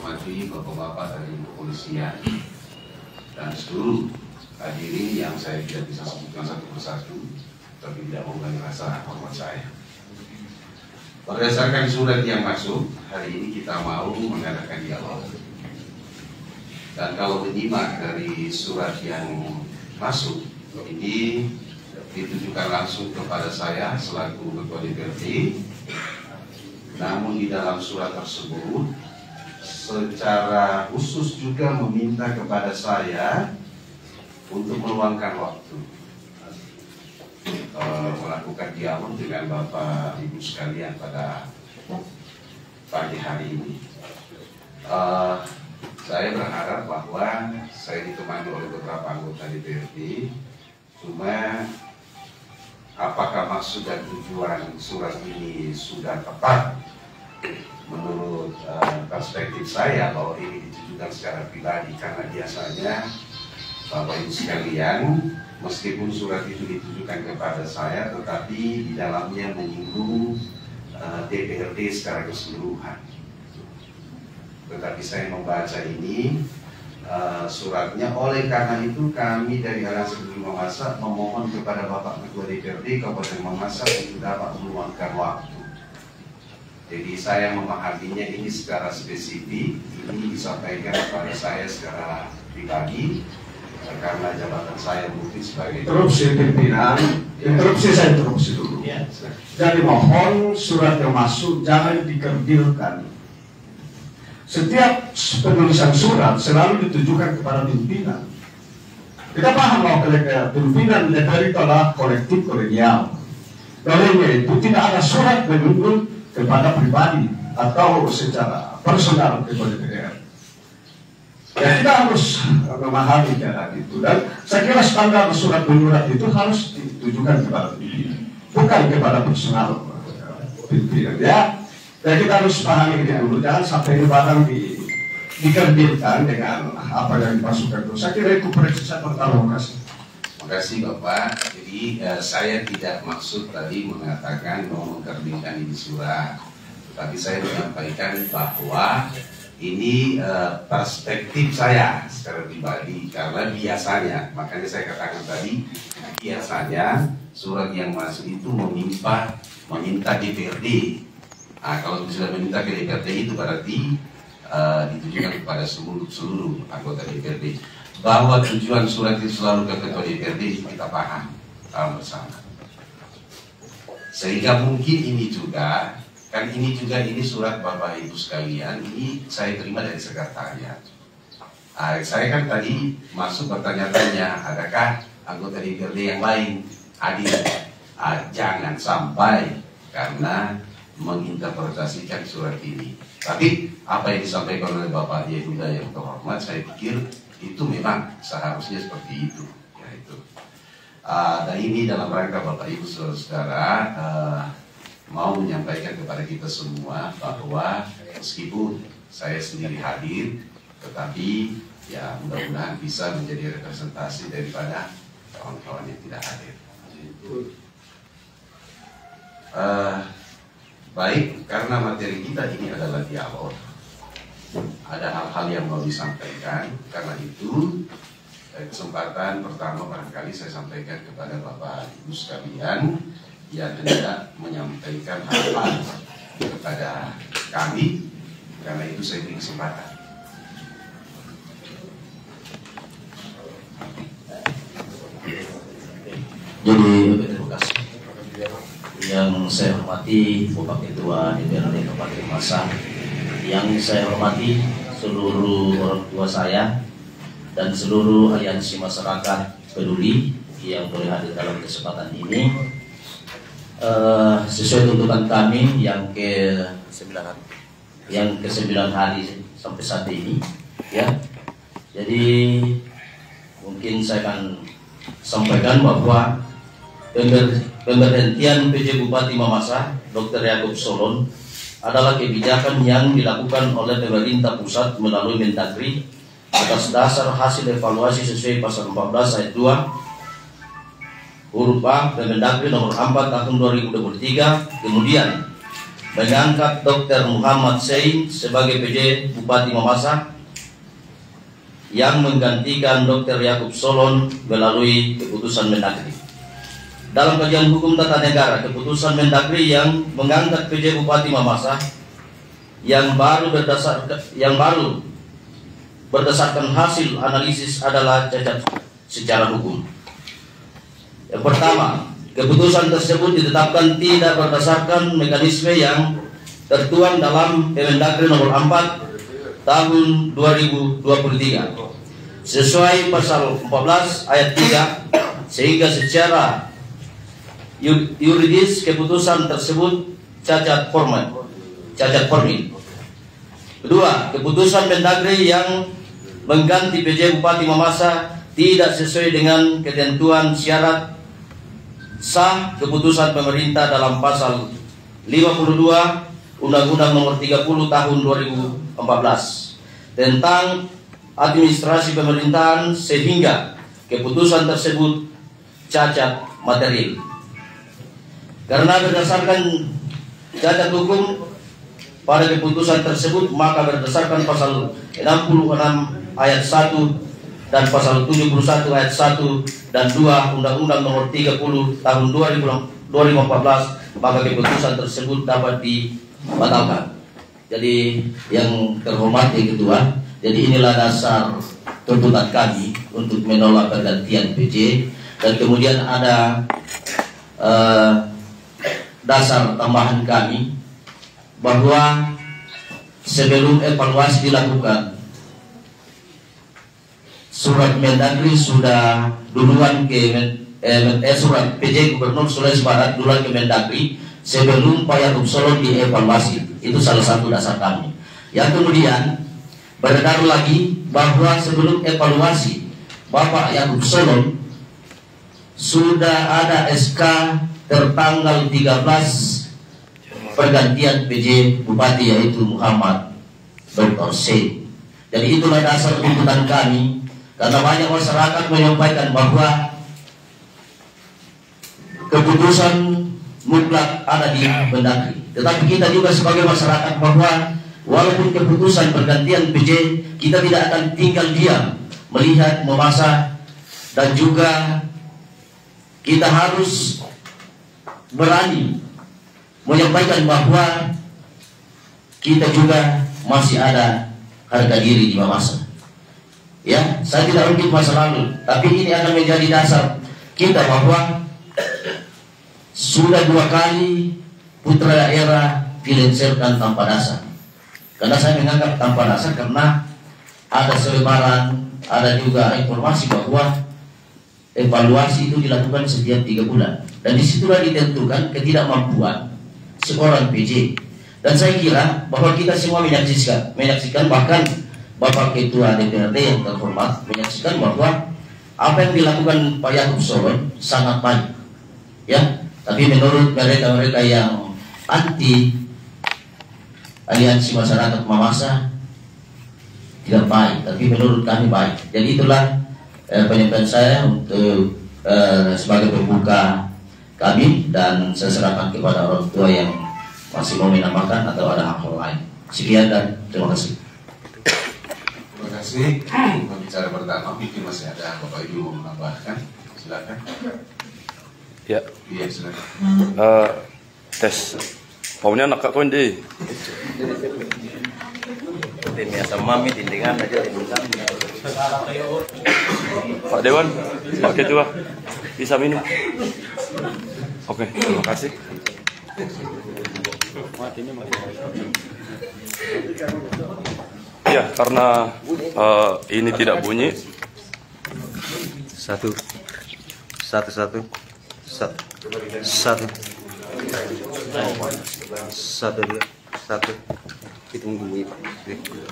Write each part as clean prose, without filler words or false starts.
hormati bapak-bapak dari kepolisian dan seluruh hadirin yang saya tidak bisa sebutkan satu persatu, tapi tidak mengurangi rasa hormat saya. Berdasarkan surat yang masuk, hari ini kita mau mengadakan dialog. Dan kalau menyimak dari surat yang masuk, ini ditujukan langsung kepada saya selaku Ketua DPRD. Namun di dalam surat tersebut secara khusus juga meminta kepada saya untuk meluangkan waktu melakukan dialog dengan Bapak Ibu sekalian pada pagi hari ini. Saya berharap bahwa saya ditemani oleh beberapa anggota DPRD. Cuma apakah maksud dan tujuan surat ini sudah tepat menurut perspektif saya, bahwa ini ditujukan secara pribadi, karena biasanya Bapak Ibu sekalian, meskipun surat itu ditujukan kepada saya, tetapi di dalamnya menyinggung DPRD secara keseluruhan. Tetapi saya membaca ini suratnya, oleh karena itu kami dari Aliansi Peduli Mamasa memohon kepada Bapak Ketua DPRD Kabupaten Mamasa untuk dapat meluangkan waktu. Jadi saya memahaminya ini secara spesifik, ini disampaikan kepada saya secara pribadi karena jabatan saya mungkin sebagai interupsi pimpinan, saya interupsi dulu. Ya. Jadi mohon surat yang masuk jangan dikerdilkan. Setiap penulisan surat selalu ditujukan kepada pimpinan. Kita paham bahwa pimpinan DPR itu adalah kolektif kolegial. Olehnya itu tidak ada surat menyuruh kepada pribadi atau secara personal kepada DPR. Ya, kita harus memahami cara itu, dan saya kira standar surat menyurat itu harus ditujukan kepada pimpinan, bukan kepada personal pimpinan. Ya. Dan kita harus pahami ini dulu, jangan sampai ini barang dikerdilkan dengan apa yang dimasukkan itu. Saya kira itu presisi pertama. Terima kasih Bapak. Jadi saya tidak maksud tadi mengatakan mau mengkerdilkan ini surat, tapi saya menyampaikan bahwa ini perspektif saya secara pribadi, karena biasanya, makanya saya katakan tadi, biasanya surat yang masuk itu meminta DPRD. Nah, kalau sudah meminta ke DPRD itu berarti ditujukan kepada seluruh anggota DPRD. Bahwa tujuan surat itu selalu ke Ketua DPRD kita paham bersama. Sehingga mungkin ini juga, ini surat Bapak Ibu sekalian, ini saya terima dari sekretariat. Saya kan tadi masuk bertanya-tanya, adakah anggota DPRD yang lain hadir? Jangan sampai karena menginterpretasikan surat ini. Tapi apa yang disampaikan oleh Bapak Yehuda yang terhormat, saya pikir itu memang seharusnya seperti itu. Ya, itu. Dan ini dalam rangka Bapak Ibu saudara-saudara mau menyampaikan kepada kita semua bahwa meskipun saya sendiri hadir, tetapi ya mudah-mudahan bisa menjadi representasi daripada kawan-kawan yang tidak hadir. Baik, karena materi kita ini adalah dialog, ada hal-hal yang mau disampaikan. Karena itu kesempatan pertama barangkali saya sampaikan kepada Bapak Ibu sekalian yang hendak menyampaikan hal-hal kepada kami. Karena itu saya beri kesempatan. Jadi terima kasih. Yang saya hormati Bapak Ketua DPRD Kabupaten Mamasa, yang saya hormati seluruh orang tua saya dan seluruh aliansi masyarakat peduli yang boleh hadir dalam kesempatan ini. Sesuai tuntutan kami yang ke-9 hari sampai saat ini, ya. Jadi mungkin saya akan sampaikan bahwa pemberhentian PJ Bupati Mamasa Dr. Yakub Solon adalah kebijakan yang dilakukan oleh pemerintah pusat melalui Mendagri atas dasar hasil evaluasi sesuai pasal 14 ayat 2 huruf A Mendagri nomor 4 tahun 2023. Kemudian mengangkat Dr. Muhammad Sain sebagai PJ Bupati Mamasa yang menggantikan Dr. Yakub Solon melalui keputusan Mendagri. Dalam kajian hukum tata negara, keputusan Mendagri yang mengangkat PJ Bupati Mamasa yang baru berdasarkan hasil analisis adalah cacat secara hukum. Yang pertama, keputusan tersebut ditetapkan tidak berdasarkan mekanisme yang tertuang dalam Permendagri nomor 4 tahun 2023 sesuai pasal 14 ayat 3, sehingga secara yuridis keputusan tersebut cacat formil. Kedua, keputusan Mendagri yang mengganti PJ Bupati Mamasa tidak sesuai dengan ketentuan syarat sah keputusan pemerintah dalam pasal 52 Undang-Undang Nomor 30 Tahun 2014 tentang administrasi pemerintahan, sehingga keputusan tersebut cacat material. Karena berdasarkan cacat hukum pada keputusan tersebut, maka berdasarkan pasal 66 ayat 1 dan pasal 71 ayat 1 dan 2 Undang-Undang Nomor 30 Tahun 2014, maka keputusan tersebut dapat dibatalkan. Jadi yang terhormat yang kedua, jadi inilah dasar tuntutan kami untuk menolak pergantian PJ, dan kemudian ada dasar tambahan kami bahwa sebelum evaluasi dilakukan, surat Mendagri sudah duluan ke surat PJ Gubernur Sulawesi Barat duluan ke Mendagri sebelum Pak Yakub Solon dievaluasi. Itu salah satu dasar kami. Yang kemudian beredar lagi bahwa sebelum evaluasi Bapak Yakub Solon sudah ada SK tertanggal 13 pergantian PJ Bupati, yaitu Muhammad Dr. Sain. Jadi itulah dasar tuntutan kami, karena banyak masyarakat menyampaikan bahwa keputusan mutlak ada di Mendagri. Tetapi kita juga sebagai masyarakat bahwa walaupun keputusan pergantian PJ, kita tidak akan tinggal diam melihat, memasa, dan juga kita harus berani menyampaikan bahwa kita juga masih ada harga diri di Mamasa. Ya, saya tidak ungkit masa lalu, tapi ini akan menjadi dasar kita bahwa sudah 2 kali putra daerah dilengsarkan tanpa dasar. Karena saya menganggap tanpa dasar karena ada selebaran, ada juga informasi bahwa evaluasi itu dilakukan setiap 3 bulan. Dan disitulah ditentukan ketidakmampuan seorang PJ. Dan saya kira bahwa kita semua menyaksikan bahkan Bapak Ketua DPRD yang terhormat menyaksikan bahwa apa yang dilakukan Pak Yakub Solon sangat baik. Ya, tapi menurut mereka yang anti aliansi masyarakat Mamasa tidak baik, tapi menurut kami baik. Jadi itulah penyampaian saya untuk sebagai pembuka kami, dan saya serahkan kepada orang tua yang masih mau menambahkan atau ada hal lain. Sekian dan terima kasih. Terima kasih. Pembicara pertama mungkin masih ada Bapak Ibu mau menambahkan, silakan. Ya. Iya, silakan. Tes. Paunya nak kau ini. Biasa mami tindikan aja Pak Dewan, Pak Ketua, bisa minum. Oke, terima kasih. Ya, karena ini tidak bunyi. Satu.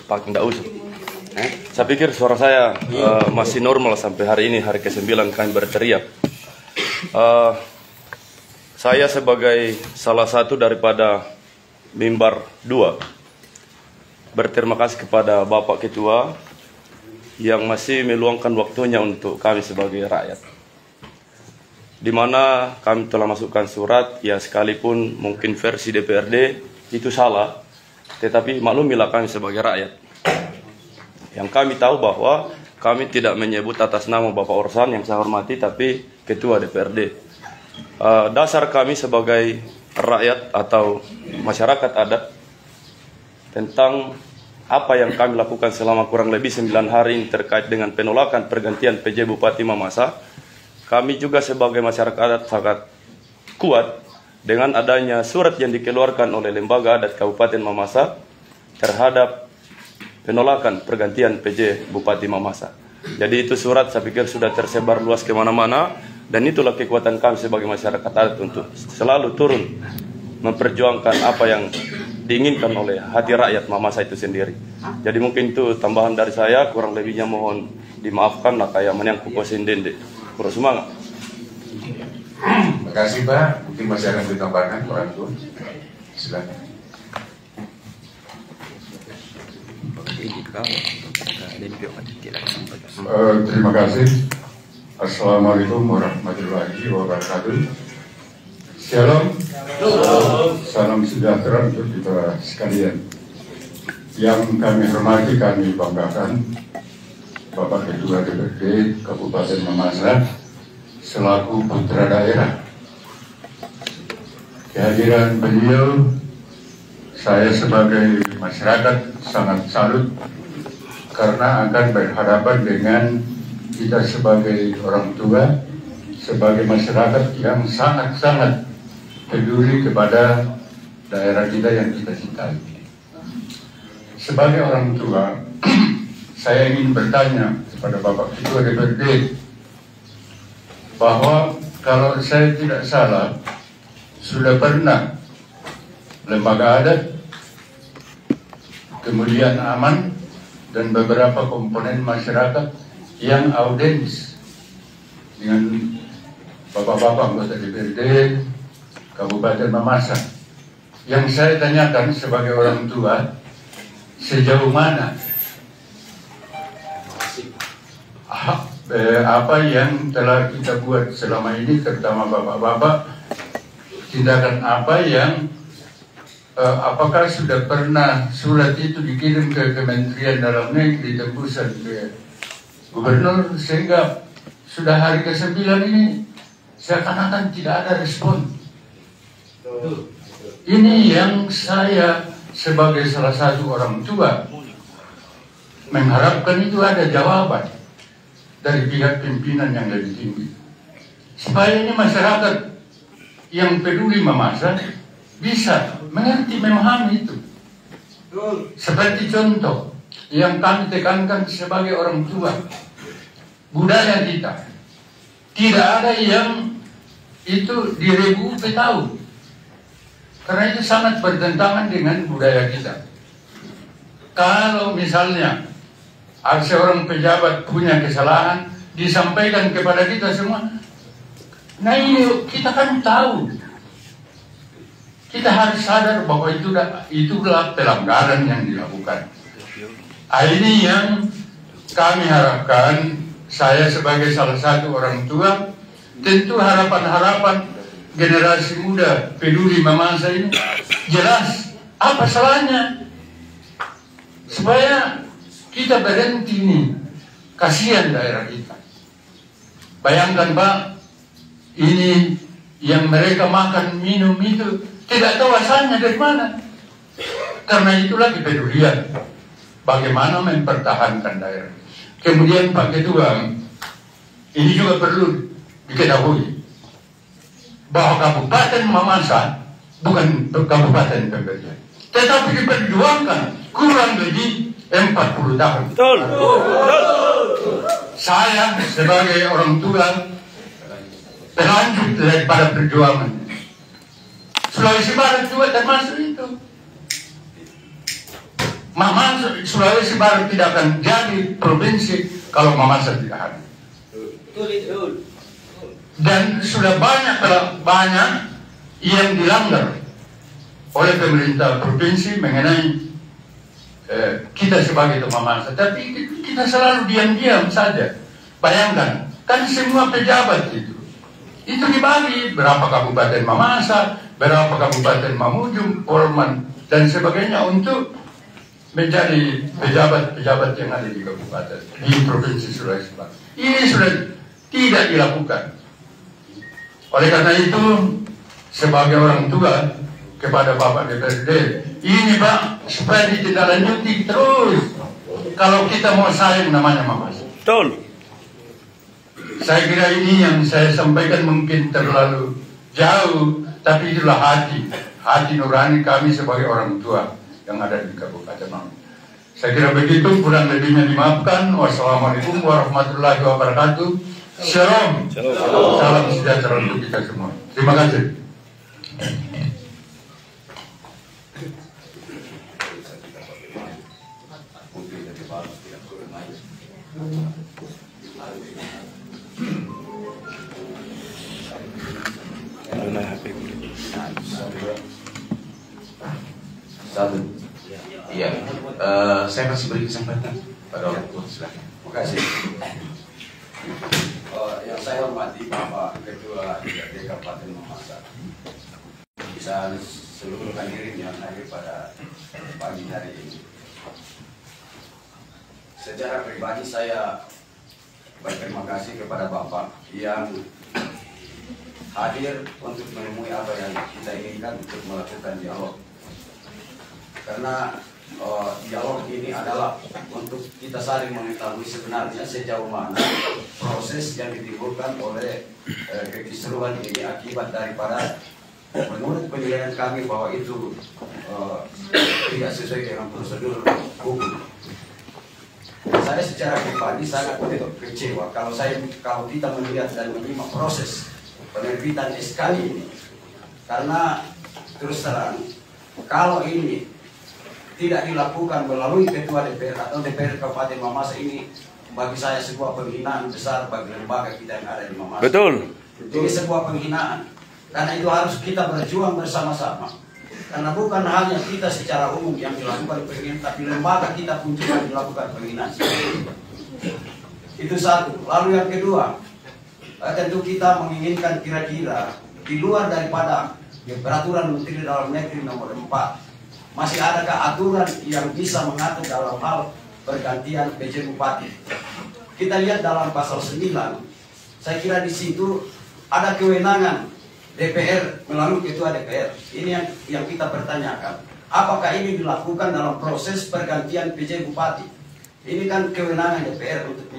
Pak, tidak usah. Saya pikir suara saya masih normal sampai hari ini, hari ke-9 kami berteriak. Saya sebagai salah satu daripada mimbar 2 berterima kasih kepada Bapak Ketua yang masih meluangkan waktunya untuk kami sebagai rakyat, di mana kami telah masukkan surat, ya sekalipun mungkin versi DPRD itu salah, tetapi maklumilah kami sebagai rakyat. Yang kami tahu bahwa kami tidak menyebut atas nama Bapak Orsan yang saya hormati, tapi Ketua DPRD. Dasar kami sebagai rakyat atau masyarakat adat tentang apa yang kami lakukan selama kurang lebih 9 hari ini terkait dengan penolakan pergantian PJ Bupati Mamasa. Kami juga sebagai masyarakat adat sangat kuat dengan adanya surat yang dikeluarkan oleh Lembaga Adat Kabupaten Mamasa terhadap penolakan pergantian PJ Bupati Mamasa. Jadi itu surat saya pikir sudah tersebar luas kemana-mana, dan itulah kekuatan kami sebagai masyarakat adat untuk selalu turun memperjuangkan apa yang diinginkan oleh hati rakyat Mamasa itu sendiri. Jadi mungkin itu tambahan dari saya, kurang lebihnya mohon dimaafkan lah kayak menyang kukosin dende. Kurang semangat. Terima kasih Pak. Mungkin masih ada yang ditambahkan orang tua. Silakan. Terima kasih. Assalamualaikum warahmatullahi wabarakatuh. Shalom. Salam sejahtera untuk kita sekalian. Yang kami hormati, kami banggakan Bapak Ketua DPRD Kabupaten Mamasa selaku putra daerah. Kehadiran beliau, saya sebagai masyarakat sangat salut karena akan berhadapan dengan kita sebagai orang tua, sebagai masyarakat yang sangat-sangat peduli kepada daerah kita yang kita cintai. Sebagai orang tua, saya ingin bertanya kepada Bapak Ketua DPRD bahwa kalau saya tidak salah, sudah pernah lembaga adat, kemudian aman, dan beberapa komponen masyarakat yang audiens dengan bapak-bapak anggota DPRD Kabupaten Mamasa. Yang saya tanyakan sebagai orang tua, sejauh mana apa yang telah kita buat selama ini, terutama bapak-bapak, tindakan apa yang apakah sudah pernah surat itu dikirim ke Kementerian Dalam Negeri, tembusan ke Gubernur, sehingga sudah hari ke-9 ini seakan-akan tidak ada respon. Ini yang saya sebagai salah satu orang tua mengharapkan itu ada jawaban dari pihak pimpinan yang lebih tinggi, supaya ini masyarakat yang peduli Mamasa bisa mengerti, memahami itu. Seperti contoh yang kami tekankan sebagai orang tua, budaya kita tidak ada yang itu diregu tahu, karena itu sangat bertentangan dengan budaya kita. Kalau misalnya ada seorang pejabat punya kesalahan, disampaikan kepada kita semua, nah ini kita kan tahu, kita harus sadar bahwa itulah pelanggaran yang dilakukan. Ini yang kami harapkan, saya sebagai salah satu orang tua, tentu harapan-harapan generasi muda peduli Mamasa ini jelas apa salahnya, supaya kita berhenti nih, kasihan daerah kita. Bayangkan Pak, ini yang mereka makan minum itu tidak tahu asalnya dari mana. Karena itulah kepedulian bagaimana mempertahankan daerah. Kemudian Pak Ketua, ini juga perlu diketahui bahwa Kabupaten Mamasa bukan Kabupaten Pembersihan, tetapi diperjuangkan kurang lebih 40 tahun. Betul. Saya sebagai orang tua berlanjut daripada perjuangan. Sulawesi Barat juga termasuk itu. Mamasa, Sulawesi Barat tidak akan jadi provinsi kalau Mamasa tidak ada. Dan sudah banyak yang dilanggar oleh pemerintah provinsi mengenai kita sebagai Mamasa, tapi kita selalu diam-diam saja. Bayangkan, kan semua pejabat itu dibagi berapa kabupaten Mamasa, berapa kabupaten Mamujung, Polman, dan sebagainya untuk menjadi pejabat-pejabat yang ada di kabupaten, di provinsi Sulawesi Selatan. Ini sudah tidak dilakukan. Oleh karena itu, sebagai orang tua kepada Bapak DPRD, ini Pak, supaya ditindaklanjuti terus. Kalau kita mau sayang namanya Mamas. Betul. Saya kira ini yang saya sampaikan mungkin terlalu jauh, tapi itulah hati nurani kami sebagai orang tua yang ada di Kabupaten Mamuju. Saya kira begitu, kurang lebihnya dimaafkan. Wassalamualaikum warahmatullahi wabarakatuh. Shalom. Salam sejahtera untuk kita semua. Terima kasih. Satu. Iya. Saya masih beri kesempatan pada orang tua. Silakan. Terima kasih. Yang saya hormati Bapak Ketua DPRD Kabupaten Mamasa, bisa seluruh hadirin yang hadir pada pagi hari ini. Secara pribadi saya berterima kasih kepada Bapak yang hadir untuk menemui apa yang kita inginkan untuk melakukan dialog. Karena dialog ini adalah untuk kita saling mengetahui sebenarnya sejauh mana proses yang ditimbulkan oleh kekisruhan ini akibat daripada menurut penilaian kami bahwa itu tidak sesuai dengan prosedur hukum. Saya secara pribadi sangat kecewa kalau kita melihat dan menyimak proses penerbitan SK ini, karena terus terang kalau ini tidak dilakukan melalui Ketua DPR atau DPR Kabupaten Mamasa, ini bagi saya sebuah penghinaan besar bagi lembaga kita yang ada di Mamasa. Betul. Ini sebuah penghinaan, karena itu harus kita berjuang bersama-sama. Karena bukan hanya kita secara umum yang dilakukan penghinaan, tapi lembaga kita pun juga dilakukan penghinaan. Itu satu. Lalu yang kedua, tentu kita menginginkan kira-kira di luar daripada peraturan Menteri Dalam Negeri nomor 4, masih adakah aturan yang bisa mengatur dalam hal pergantian PJ Bupati? Kita lihat dalam pasal 9, saya kira di situ ada kewenangan DPR melalui Ketua DPR. Ini yang kita pertanyakan. Apakah ini dilakukan dalam proses pergantian PJ Bupati? Ini kan kewenangan DPR untuk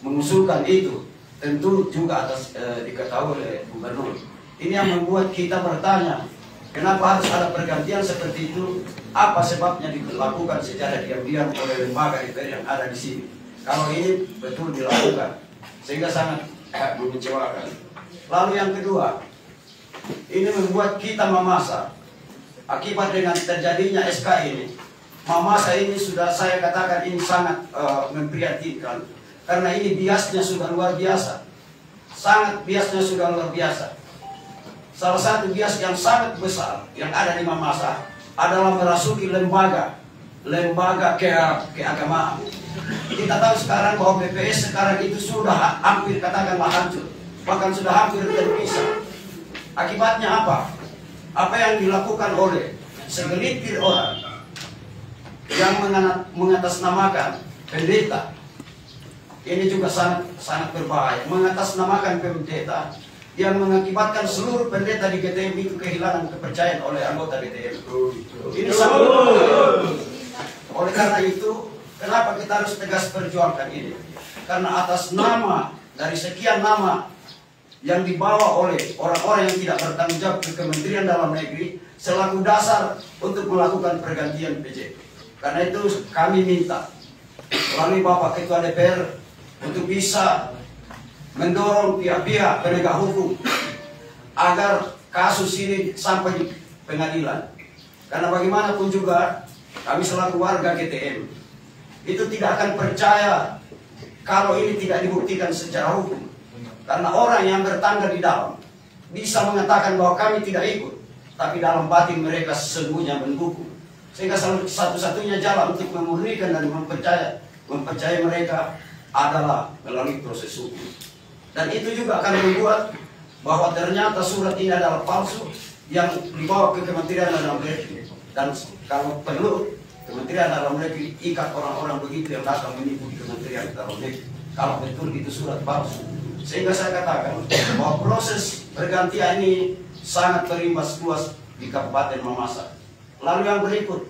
mengusulkan itu. Tentu juga atas diketahui oleh Gubernur. Ini yang membuat kita bertanya, kenapa harus ada pergantian seperti itu? Apa sebabnya dilakukan secara diam-diam oleh lembaga DPR yang ada di sini? Kalau ini betul dilakukan, sehingga sangat mengecewakan. Lalu yang kedua, ini membuat kita Mamasa, akibat dengan terjadinya SK ini, Mamasa ini sudah saya katakan ini sangat memprihatinkan, karena ini biasnya sudah luar biasa, sangat biasnya sudah luar biasa. Salah satu bias yang sangat besar yang ada di Mamasa adalah merasuki lembaga keagamaan. Kita tahu sekarang bahwa BPS sekarang itu sudah hampir katakanlah hancur, bahkan sudah hampir terpisah. Akibatnya apa? Apa yang dilakukan oleh segelintir orang yang mengatasnamakan pendeta, ini juga sangat berbahaya. Mengatasnamakan pendeta yang mengakibatkan seluruh pendeta di GTM itu kehilangan kepercayaan oleh anggota GTM. Ini sangat berbahaya. Oleh karena itu, kenapa kita harus tegas perjuangkan ini? Karena atas nama dari sekian nama yang dibawa oleh orang-orang yang tidak bertanggung jawab ke Kementerian Dalam Negeri selaku dasar untuk melakukan pergantian PJ. Karena itu kami minta melalui Bapak Ketua DPR untuk bisa mendorong pihak-pihak penegak hukum agar kasus ini sampai di pengadilan. Karena bagaimanapun juga kami selaku warga GTM itu tidak akan percaya kalau ini tidak dibuktikan secara hukum. Karena orang yang bertangga di dalam bisa mengatakan bahwa kami tidak ikut, tapi dalam batin mereka sesungguhnya mendukung. Sehingga satu-satunya jalan untuk memurnikan dan mempercayai mereka adalah melalui proses hukum. Dan itu juga akan membuat bahwa ternyata surat ini adalah palsu yang dibawa ke Kementerian Dalam Negeri. Dan kalau perlu Kementerian Dalam Negeri ikat orang-orang begitu yang datang menipu di Kementerian Dalam Negeri kalau betul itu surat palsu. Sehingga saya katakan bahwa proses pergantian ini sangat berimbas luas di Kabupaten Mamasa. Lalu yang berikut,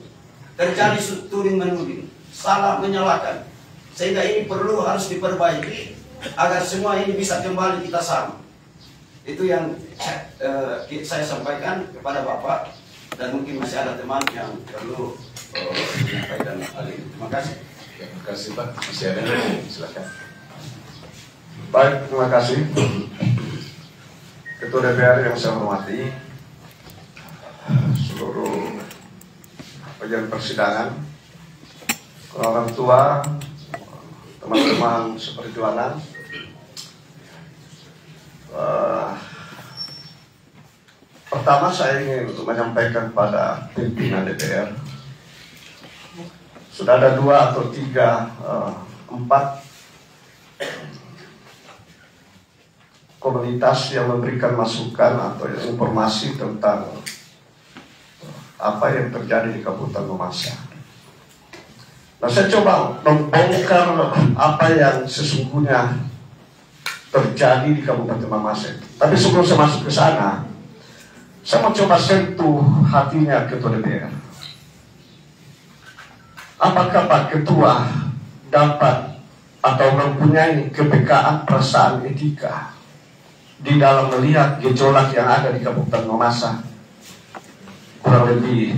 terjadi tuding menuding, salah menyalahkan, sehingga ini perlu harus diperbaiki agar semua ini bisa kembali kita sama. Itu yang saya sampaikan kepada Bapak, dan mungkin masih ada teman yang perlu menyampaikan hal ini. Terima kasih. Terima kasih Pak. Masih ada? Silakan. Baik, terima kasih. Ketua DPR yang saya hormati, seluruh bagian persidangan, orang tua, teman-teman seperjuangan, pertama saya ingin menyampaikan pada pimpinan DPR, sudah ada 2 atau 3, 4 komunitas yang memberikan masukan atau informasi tentang apa yang terjadi di Kabupaten Mamasa. Nah, saya coba membongkar apa yang sesungguhnya terjadi di Kabupaten Mamasa. Tapi sebelum saya masuk ke sana, saya mau coba sentuh hatinya Ketua DPR. Apakah Pak Ketua dapat atau mempunyai kepekaan perasaan etika di dalam melihat gejolak yang ada di Kabupaten Mamasa kurang lebih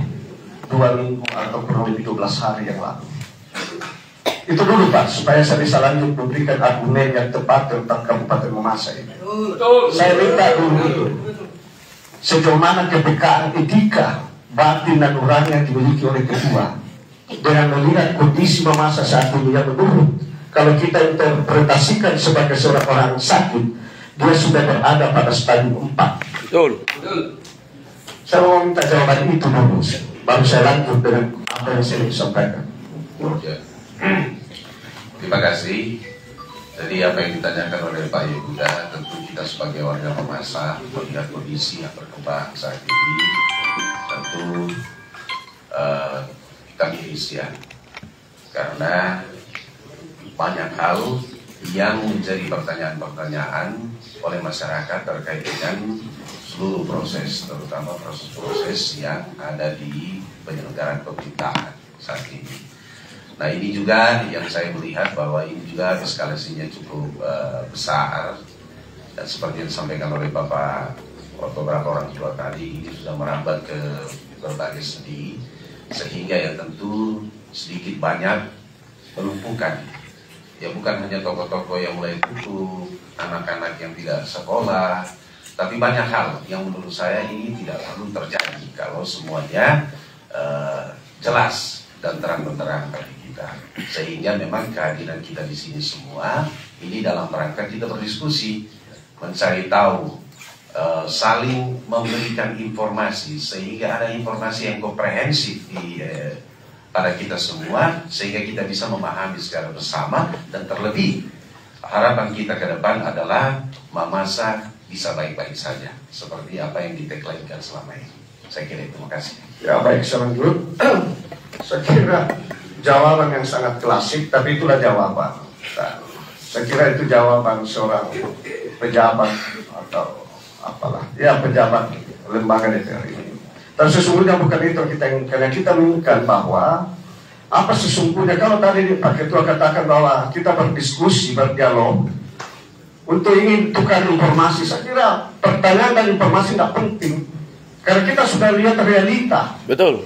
2 minggu atau kurang lebih 12 hari yang lalu? Itu dulu Pak, supaya saya bisa lanjut memberikan argumen yang tepat tentang Kabupaten Mamasa ini. Saya minta dulu itu, sejauh mana kepekaan etika, batin dan nurani yang dimiliki oleh Ketua dengan melihat kondisi Mamasa saat ini yang menurut, kalau kita interpretasikan sebagai seorang orang sakit, dia sudah berada pada stadium 4. Betul. Saya mau minta jawaban itu dulu, baru saya lanjut dengan apa yang saya sampaikan. Ya. Terima kasih. Jadi apa yang ditanyakan oleh Pak Yehuda, tentu kita sebagai warga Mamasa melihat kondisi yang berkembang saat ini, tentu kita miris ya, karena banyak hal yang menjadi pertanyaan-pertanyaan oleh masyarakat terkait dengan seluruh proses, terutama proses-proses yang ada di penyelenggaraan pemerintahan saat ini. Nah, ini juga yang saya melihat bahwa ini juga eskalasinya cukup besar, dan seperti yang disampaikan oleh Bapak beberapa orang tua tadi, ini sudah merambat ke berbagai sendi, sehingga ya tentu sedikit banyak melumpuhkan. Ya bukan hanya toko-toko yang mulai tutup, anak-anak yang tidak sekolah, tapi banyak hal yang menurut saya ini tidak perlu terjadi kalau semuanya jelas dan terang-benderang bagi kita. Sehingga memang kehadiran kita di sini semua ini dalam rangka kita berdiskusi, mencari tahu, saling memberikan informasi sehingga ada informasi yang komprehensif di pada kita semua, sehingga kita bisa memahami secara bersama, dan terlebih harapan kita ke depan adalah Mamasa bisa baik-baik saja seperti apa yang ditagline-kan selama ini. Saya kira itu. Terima kasih. Ya baik, selanjut saya kira jawaban yang sangat klasik, tapi itulah jawaban. Nah, saya kira itu jawaban seorang pejabat atau apalah, ya pejabat lembaga DPR ini. Dan sesungguhnya bukan itu yang kita inginkan. Yang kita inginkan bahwa apa sesungguhnya, kalau tadi Pak Ketua katakan bahwa kita berdiskusi, berdialog untuk ingin tukar informasi, saya kira pertanyaan dan informasi tidak penting, karena kita sudah lihat realita. Betul.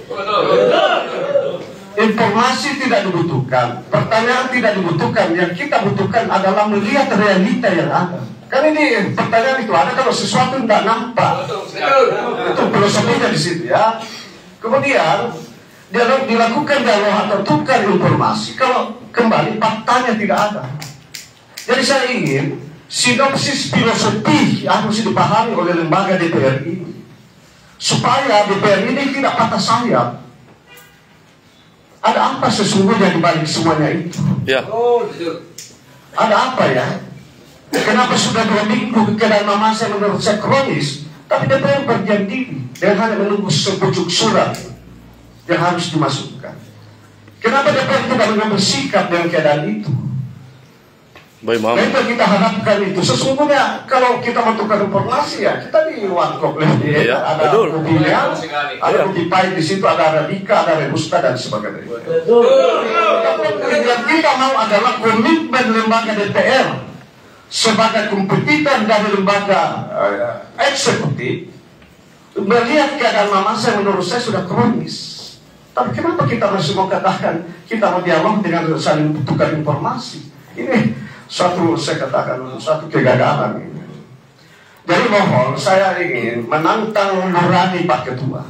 Informasi tidak dibutuhkan, pertanyaan tidak dibutuhkan. Yang kita butuhkan adalah melihat realita yang ada. Kan ini pertanyaan itu ada kalau sesuatu tidak nampak. Itu filosofinya di situ ya. Kemudian dilakukan dialog atau tukar informasi kalau kembali faktanya tidak ada. Jadi saya ingin sinopsis filosofi harus dipahami oleh lembaga DPR ini, supaya DPR ini tidak patah sayap. Ada apa sesungguhnya di balik semuanya itu? Ya. Ada apa ya? Kenapa sudah 2 minggu keadaan Mamasa menurut saya kronis, tapi DPR berdiam diri dan hanya menunggu sepucuk surat yang harus dimasukkan. Kenapa DPR tidak mengambil sikap dengan keadaan itu? Baik, Nah, itu kita harapkan itu. Sesungguhnya kalau kita menentukan informasi ya kita di Warkop Iya, ada betul. mobilnya, ada kopi pahit di situ, ada Arabica, ada Robusta dan sebagainya. Yang kita mau adalah komitmen lembaga DPR sebagai kompetitor dari lembaga eksekutif melihat keadaan Mamasa yang menurut saya sudah kronis. Tapi kenapa kita masih mau katakan kita mau dialog dengan saling bertukar informasi? Ini saya katakan suatu kegagalan ini. Jadi mohon saya ingin menantang nurani Pak Ketua.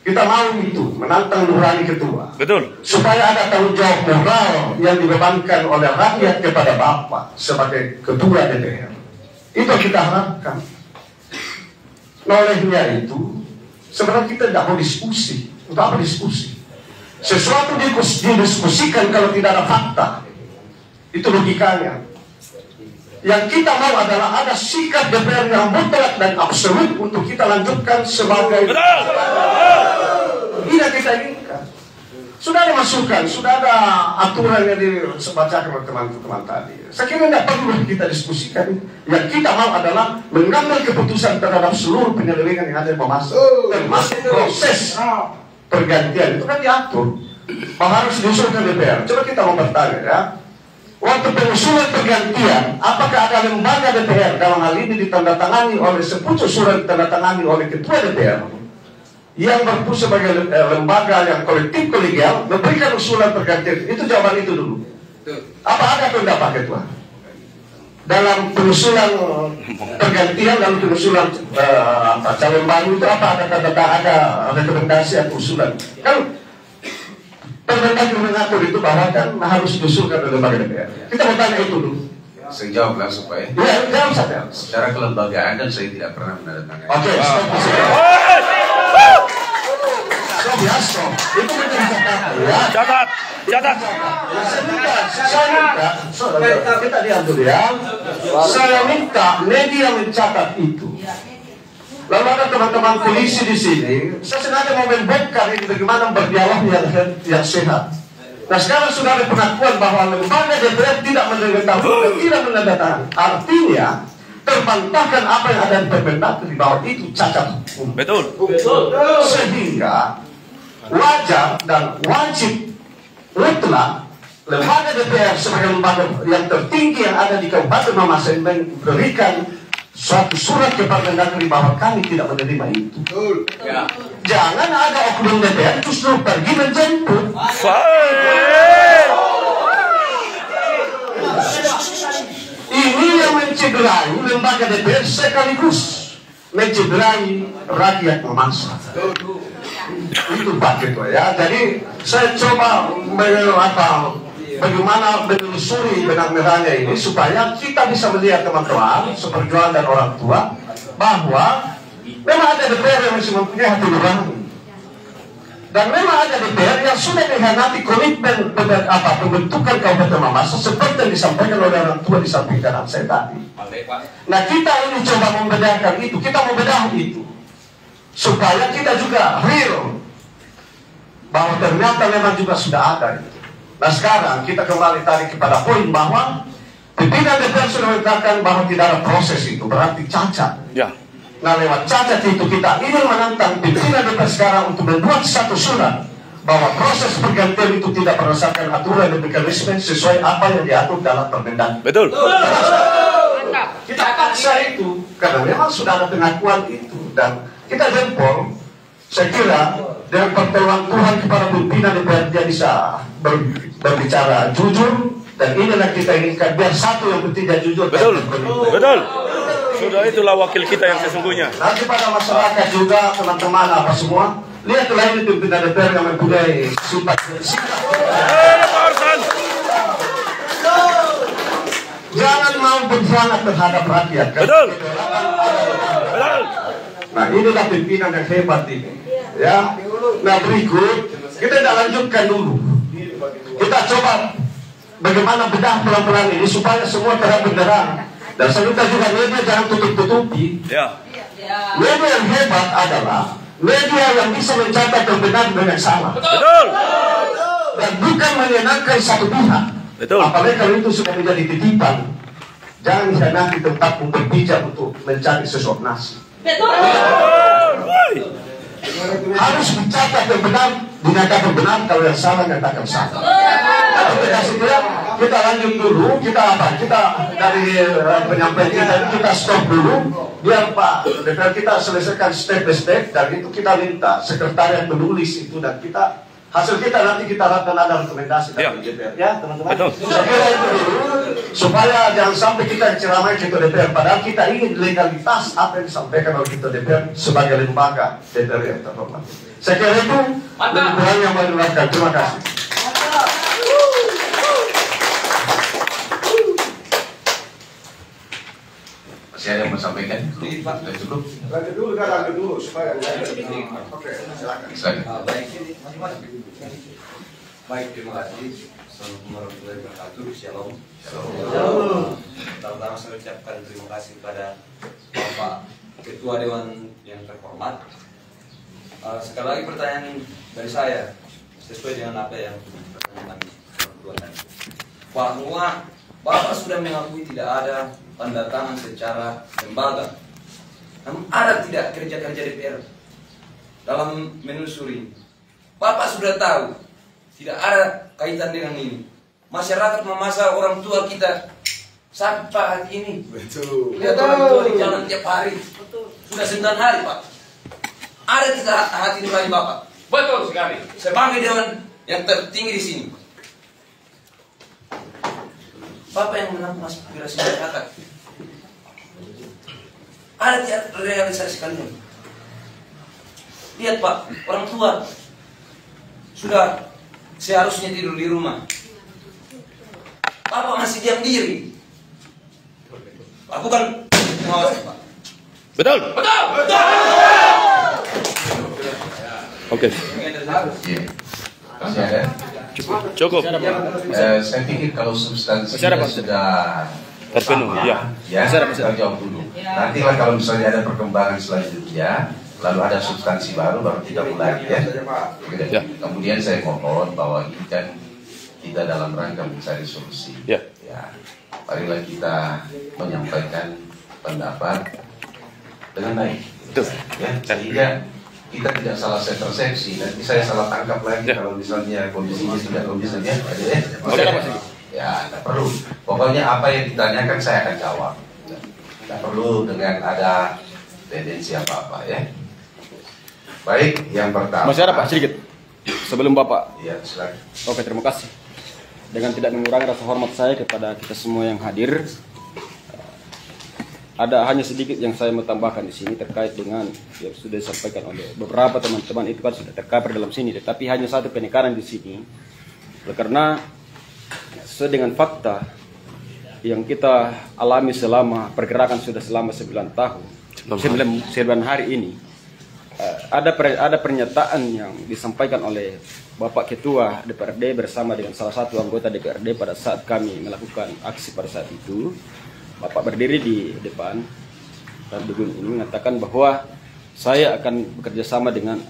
Kita mau itu menantang nurani Ketua. Betul. Supaya ada tanggung jawab moral yang dibebankan oleh rakyat kepada Bapak sebagai Ketua DPR. Itu kita harapkan. Olehnya itu sebenarnya kita tidak mau diskusi. Untuk apa diskusi? Sesuatu didiskusikan kalau tidak ada fakta. Itu logikanya. Yang kita mau adalah ada sikap DPR yang mutlak dan absolut untuk kita lanjutkan sebagai ini yang kita inginkan. Sudah ada masukan, sudah ada aturan yang dibacakan oleh teman-teman tadi. Saya kira tidak perlu kita diskusikan. Yang kita mau adalah mengambil keputusan terhadap seluruh penyelewengan yang ada di Mamasa. Termasuk proses pergantian itu kan diatur bahwa harus diusulkan DPR. Coba kita mau bertanya ya, waktu pengusulan pergantian, apakah ada lembaga DPR dalam hal ini ditandatangani oleh sepucuk surat ditandatangani oleh Ketua DPR yang berfungsi sebagai lembaga yang kolektif kolegial memberikan usulan pergantian? Itu jawaban itu dulu. Apa ada pendapat Ketua dalam pengusulan pergantian dan pengusulan calon baru itu? Apa ada rekomendasi atau usulan? Kan Permendagri mengatur itu bahwa kan harus diusulkan oleh lembaga DPR. Kita bertanya itu dulu. Saya jawab langsung Pak ya. Ya, jawab saja. Secara kelembagaan kan saya tidak pernah menandatangani. Oke, stop ya, stop. Itu menjadi catatan ya. Catat. Saya minta, kita diam dulu ya. Saya minta media mencatat itu. Lalu ada teman-teman polisi di sini. Saya sengaja mau membongkar ini bagaimana berdialog yang sehat. Nah sekarang sudah ada pengakuan bahwa lembaga DPR tidak menandatangani, tidak menandatangani. Artinya terbantahkan apa yang ada di Permendagri bahwa itu cacat hukum. Betul. Sehingga wajar dan wajib mutlak lembaga DPR sebagai lembaga yang tertinggi yang ada di Kabupaten Mamasa memberikan suatu surat ke Permendagri bahwa kami tidak menerima itu. Ya. Jangan ada oknum DPR justru pergi menjemput. Ini yang mencederai lembaga DPR sekaligus mencederai rakyat Mamasa. Itu Pak Ketua ya. Jadi saya coba bagaimana menelusuri benang-merahnya ini supaya kita bisa melihat teman-teman seperjuangan dan orang tua bahwa memang ada DPR yang masih mempunyai hati nurani dan memang ada DPR yang sudah mengkhianati komitmen pembentukan Kabupaten Mamasa seperti yang disampaikan oleh orang tua di samping kanan saya tadi. Nah kita ini coba membedakan itu, kita membedah itu supaya kita juga real bahwa ternyata memang juga sudah ada itu. Nah sekarang kita kembali tadi kepada poin bahwa pimpinan DPR sudah mengatakan bahwa tidak ada proses itu, berarti cacat. Ya. Nah lewat cacat itu kita ingin menantang pimpinan DPR sekarang untuk membuat satu surat bahwa proses pergantian itu tidak berdasarkan aturan dan mekanisme sesuai apa yang diatur dalam Permendagri. Betul. Kita paksa itu karena memang sudah ada pengakuan itu dan kita jempol. Saya kira dengan pertolongan Tuhan kepada pimpinan DPR dia bisa berbicara jujur dan inilah kita inginkan biar satu yang bertiga jujur. Betul. Betul. Sudah itulah wakil kita yang sesungguhnya. Nanti pada masyarakat juga teman-teman apa semua lihatlah ini pimpinan DPR yang mempunyai sifat sikap. Jangan mau berkhianat terhadap rakyat. Kan? Betul. Betul. Nah inilah pimpinan yang hebat ini. Ya. Nah berikut kita tidak lanjutkan dulu. Kita coba bagaimana bedah pelan-pelan ini supaya semua terang benderang. Dan saya minta juga media jangan tutup-tutupi. Ya. Media yang hebat adalah media yang bisa mencatat yang benar dengan salah. Betul. Dan bukan menyenangkan satu pihak. Betul. Apalagi kalau itu sudah menjadi titipan, jangan hianati tempat untuk bijak untuk mencari sesuap nasi. Betul. Harus dicatat yang benar, dinyatakan benar, kalau yang salah nyatakan salah. Kita lanjut dulu, kita dari penyampaian kita ini kita stop dulu, biar Pak DPR kita selesaikan step by step, dan itu kita minta sekretariat menulis itu, dan kita hasil kita nanti kita lakukan ada rekomendasi dari DPR, ya teman-teman. Saya kira itu dulu, supaya jangan sampai kita ceramai ketua DPR, padahal kita ingin legalitas apa yang disampaikan oleh ketua DPR sebagai lembaga DPR yang terhormat. Saya kira itu kurang yang mau dilakukan. Terima kasih. Masih ada yang mau sampaikan? Sudah cukup? Lanjut dulu supaya oke, silakan. Baik, terima kasih. Assalamualaikum warahmatullahi wabarakatuh. Shalom. Pertama-tama saya ucapkan terima kasih kepada Bapak Ketua Dewan yang terhormat. Sekali lagi pertanyaan dari saya sesuai dengan apa yang pertanyaan kedua tadi, bahwa Bapak sudah mengakui tidak ada tanda tangan secara lembaga. Namun ada tidak kerja-kerja DPR dalam menelusuri? Bapak sudah tahu tidak ada kaitan dengan ini. Masyarakat memasa orang tua kita sampai hari ini. Betul. Lihat orang tua di jalan tiap hari. Sudah 9 hari, Pak. Ada tidak hati nurani Bapak? Betul sekali. Sebagai dewan yang tertinggi di sini, Bapak yang menampung aspirasi masyarakat. Ada tidak realisasi kalian? Lihat Pak, orang tua sudah seharusnya tidur di rumah. Bapak masih diam diri. Pak, bukan pengawas Pak. Betul. Betul. Betul. Oke. Iya. Masih ada? Cukup. Saya pikir kalau substansinya sudah terpenuhi, ya. Ya, kita jawab dulu. Nantilah kalau misalnya ada perkembangan selanjutnya, lalu ada substansi baru kita mulai, ya. Kemudian saya mohon bahwa ini kan kita dalam rangka mencari solusi. Ya. Marilah kita menyampaikan pendapat dengan baik. Betul. Ya, sehingga kita tidak salah persepsi. Nanti saya salah tangkap lagi kalau misalnya kondisinya tidak logis ya. Ya, tidak perlu. Pokoknya apa yang ditanyakan saya akan jawab. Tidak perlu dengan ada tendensi apa-apa, ya. Baik, yang pertama. Masih ada Pak sedikit sebelum Bapak. Ya, silakan. Oke, terima kasih. Dengan tidak mengurangi rasa hormat saya kepada kita semua yang hadir, ada hanya sedikit yang saya mau tambahkan di sini terkait dengan yang sudah disampaikan oleh beberapa teman-teman, itu kan sudah tercover dalam sini. Tetapi hanya satu penekanan di sini, karena sesuai dengan fakta yang kita alami selama pergerakan sudah selama 9 tahun, 9 hari ini, ada pernyataan yang disampaikan oleh Bapak Ketua DPRD bersama dengan salah satu anggota DPRD pada saat kami melakukan aksi pada saat itu. Bapak berdiri di depan tribun ini mengatakan bahwa saya akan bekerja sama dengan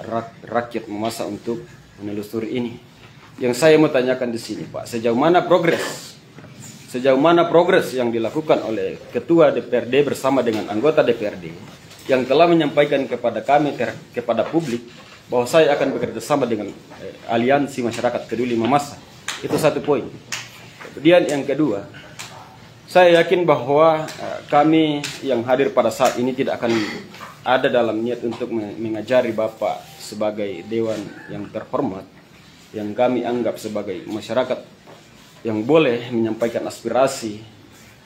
rakyat Mamasa untuk menelusuri ini. Yang saya mau tanyakan di sini, Pak, sejauh mana progres yang dilakukan oleh Ketua DPRD bersama dengan anggota DPRD yang telah menyampaikan kepada kami, kepada publik, bahwa saya akan bekerja sama dengan Aliansi Masyarakat Peduli Mamasa. Itu satu poin. Kemudian yang kedua, saya yakin bahwa kami yang hadir pada saat ini tidak akan ada dalam niat untuk mengajari Bapak sebagai dewan yang terhormat, yang kami anggap sebagai masyarakat yang boleh menyampaikan aspirasi,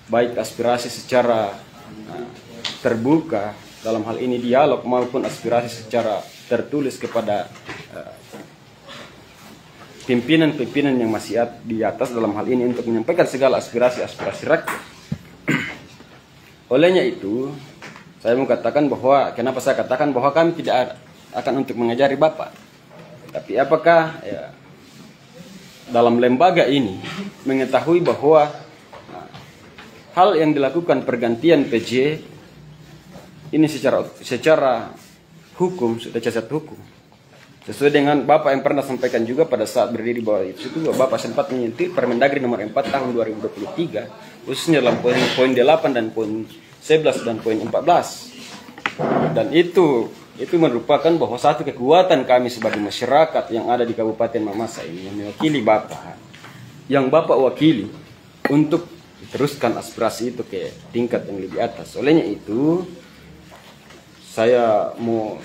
baik aspirasi secara terbuka, dalam hal ini dialog, maupun aspirasi secara tertulis kepada pimpinan-pimpinan yang masih di atas dalam hal ini untuk menyampaikan segala aspirasi-aspirasi rakyat. Olehnya itu, saya mau katakan bahwa, kenapa saya katakan bahwa kami tidak akan untuk mengajari Bapak. Tapi apakah dalam lembaga ini mengetahui bahwa hal yang dilakukan pergantian PJ ini secara hukum, sudah cacat hukum. Sesuai dengan Bapak yang pernah sampaikan juga pada saat berdiri bawah itu Bapak sempat menyentil Permendagri nomor 4 tahun 2023 khususnya dalam poin 8 dan poin 11 dan poin 14. Dan itu merupakan bahwa satu kekuatan kami sebagai masyarakat yang ada di Kabupaten Mamasa ini yang mewakili Bapak, yang Bapak wakili untuk diteruskan aspirasi itu ke tingkat yang lebih atas. Olehnya itu saya mau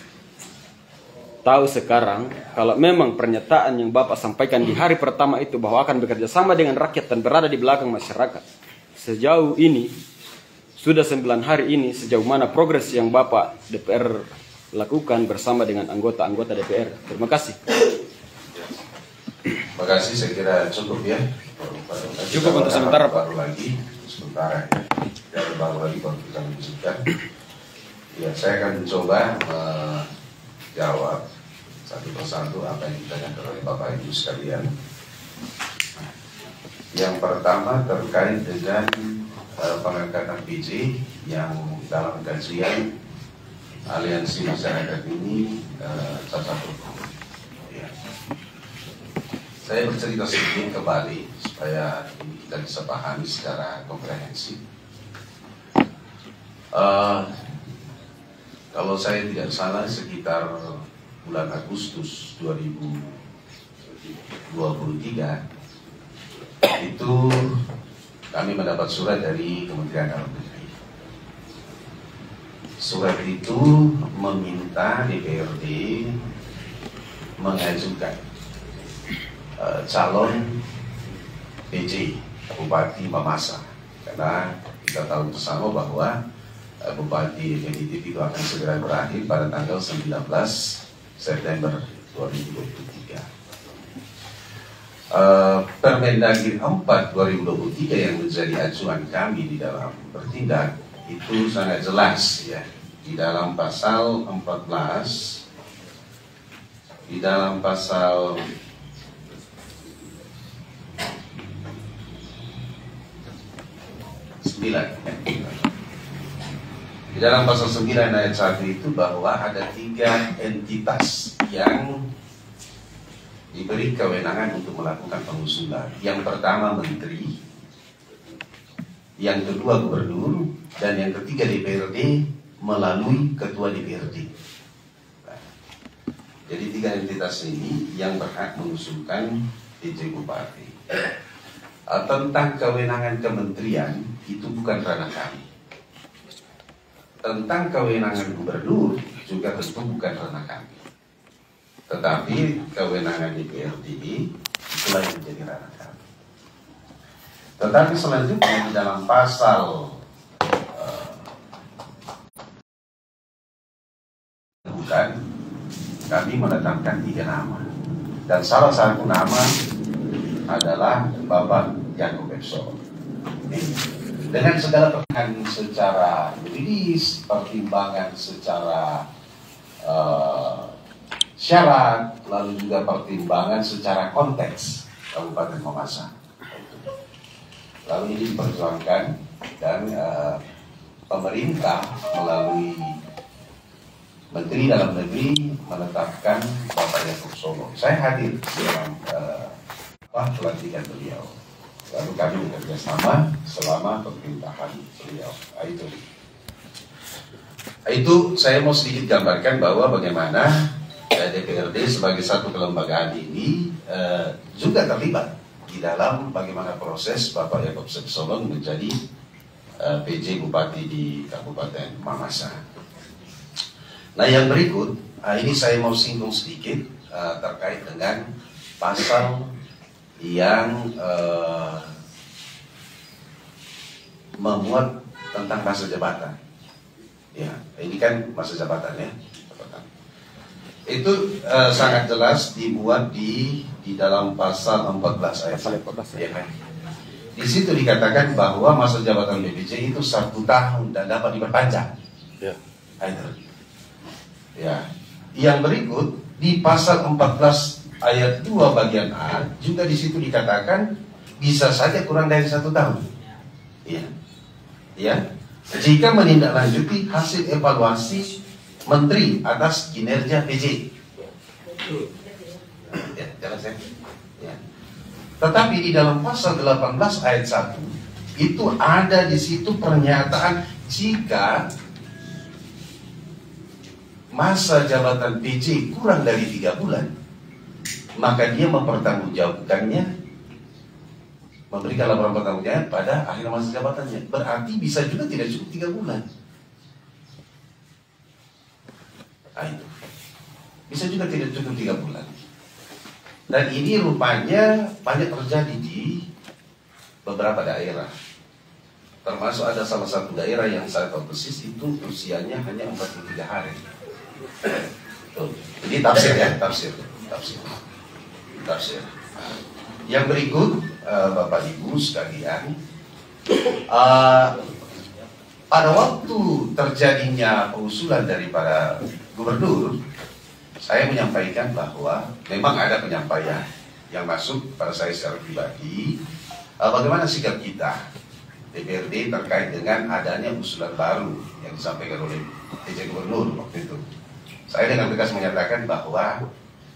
tahu sekarang kalau memang pernyataan yang Bapak sampaikan di hari pertama itu bahwa akan bekerja sama dengan rakyat dan berada di belakang masyarakat, sejauh ini sudah 9 hari ini sejauh mana progres yang Bapak DPR lakukan bersama dengan anggota-anggota DPR. Terima kasih. Terima kasih, saya kira cukup ya. Cukup untuk sementara, Pak. Baru lagi sementara ya. Baru lagi baru kita lanjutkan. Ya, saya akan mencoba jawab satu persatu apa yang ditanyakan oleh Bapak Ibu sekalian. Yang pertama terkait dengan pengangkatan PJ yang dalam kajian aliansi masyarakat ini cacat hukum. Ya. Saya bercerita sedikit kembali supaya ini kita bisa pahami secara komprehensif. Kalau saya tidak salah sekitar bulan Agustus 2023 itu kami mendapat surat dari Kementerian Dalam Negeri. Surat itu meminta DPRD mengajukan calon PJ Bupati Mamasa, karena kita tahu bersama bahwa Bupati definitif itu akan segera berakhir pada tanggal 19 September 2023. Permendagri 4 2023 yang menjadi acuan kami di dalam bertindak itu sangat jelas ya. Di dalam pasal 14, di dalam pasal Di dalam pasal 9 ayat 1 itu bahwa ada 3 entitas yang diberi kewenangan untuk melakukan pengusulan. Yang pertama menteri, yang kedua gubernur, dan yang ketiga DPRD melalui ketua DPRD. Nah, jadi 3 entitas ini yang berhak mengusulkan PJ Bupati. Tentang kewenangan kementerian itu bukan ranah kami. Tentang kewenangan gubernur juga tentu bukan ranah kami. Tetapi kewenangan DPRD itulah yang menjadi ranah kami. Tetapi selanjutnya di dalam pasal bukan, kami menetapkan 3 nama. Dan salah satu nama adalah Bapak Yaakob Epson. Dengan segala pertimbangan secara yuridis, pertimbangan secara syarat, lalu juga pertimbangan secara konteks Kabupaten Mamasa. Lalu ini diperjuangkan dan pemerintah melalui Menteri Dalam Negeri menetapkan Bapak Yaakob Solo. Saya hadir dalam pelantikan beliau. Lalu kami bekerja sama selama pemerintahan beliau. Itu saya mau sedikit gambarkan bahwa bagaimana DPRD sebagai satu kelembagaan ini juga terlibat di dalam bagaimana proses Bapak Yaakob Solo menjadi PJ Bupati di Kabupaten Mamasa. Nah, yang berikut, ini saya mau singgung sedikit terkait dengan pasal yang memuat tentang masa jabatan. Ya, ini kan masa jabatan ya. Itu sangat jelas dibuat di dalam pasal 14 ayat 14 ya kan. Di situ dikatakan bahwa masa jabatan BPJ itu 1 tahun dan dapat diperpanjang. Ya. Ya. Yang berikut di pasal 14 ayat 2 bagian A juga di situ dikatakan bisa saja kurang dari 1 tahun. Ya. Ya. Jika menindaklanjuti hasil evaluasi menteri atas kinerja PJ. Ya, jelas ya. Ya. Tetapi di dalam pasal 18 ayat 1 itu ada di situ pernyataan jika masa jabatan PJ kurang dari 3 bulan, maka dia mempertanggungjawabkannya, memberikan laporan pertanggungjawaban pada akhir masa jabatannya. Berarti bisa juga tidak cukup 3 bulan. Nah, itu. Bisa juga tidak cukup 3 bulan. Dan ini rupanya banyak terjadi di beberapa daerah. Termasuk ada salah satu daerah yang saya tahu persis itu usianya hanya 43 hari. Jadi tafsir ya, tafsir. Yang berikut, Bapak Ibu sekalian, pada waktu terjadinya pengusulan daripada gubernur, saya menyampaikan bahwa memang ada penyampaian yang masuk pada saya secara pribadi, bagaimana sikap kita DPRD terkait dengan adanya usulan baru yang disampaikan oleh PJ Gubernur waktu itu. Saya dengan tegas menyatakan bahwa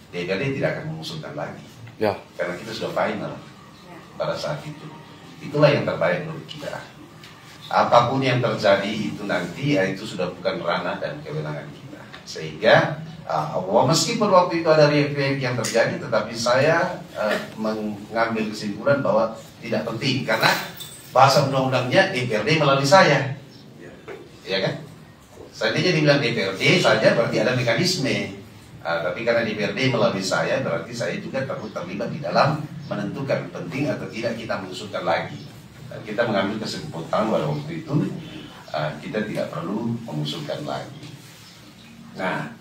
DPRD tidak akan mengusulkan lagi, ya, karena kita sudah final pada saat itu. Itulah yang terbaik menurut kita. Apapun yang terjadi itu nanti itu sudah bukan ranah dan kewenangan kita. Sehingga meskipun waktu itu ada reaksi yang terjadi, tetapi saya mengambil kesimpulan bahwa tidak penting karena bahasa undang-undangnya DPRD melalui saya, ya kan? Seandainya dibilang DPRD saja berarti ada mekanisme, tapi karena DPRD melalui saya berarti saya juga terlibat di dalam menentukan penting atau tidak kita mengusulkan lagi. Dan kita mengambil kesimpulan pada waktu itu kita tidak perlu mengusulkan lagi. Nah,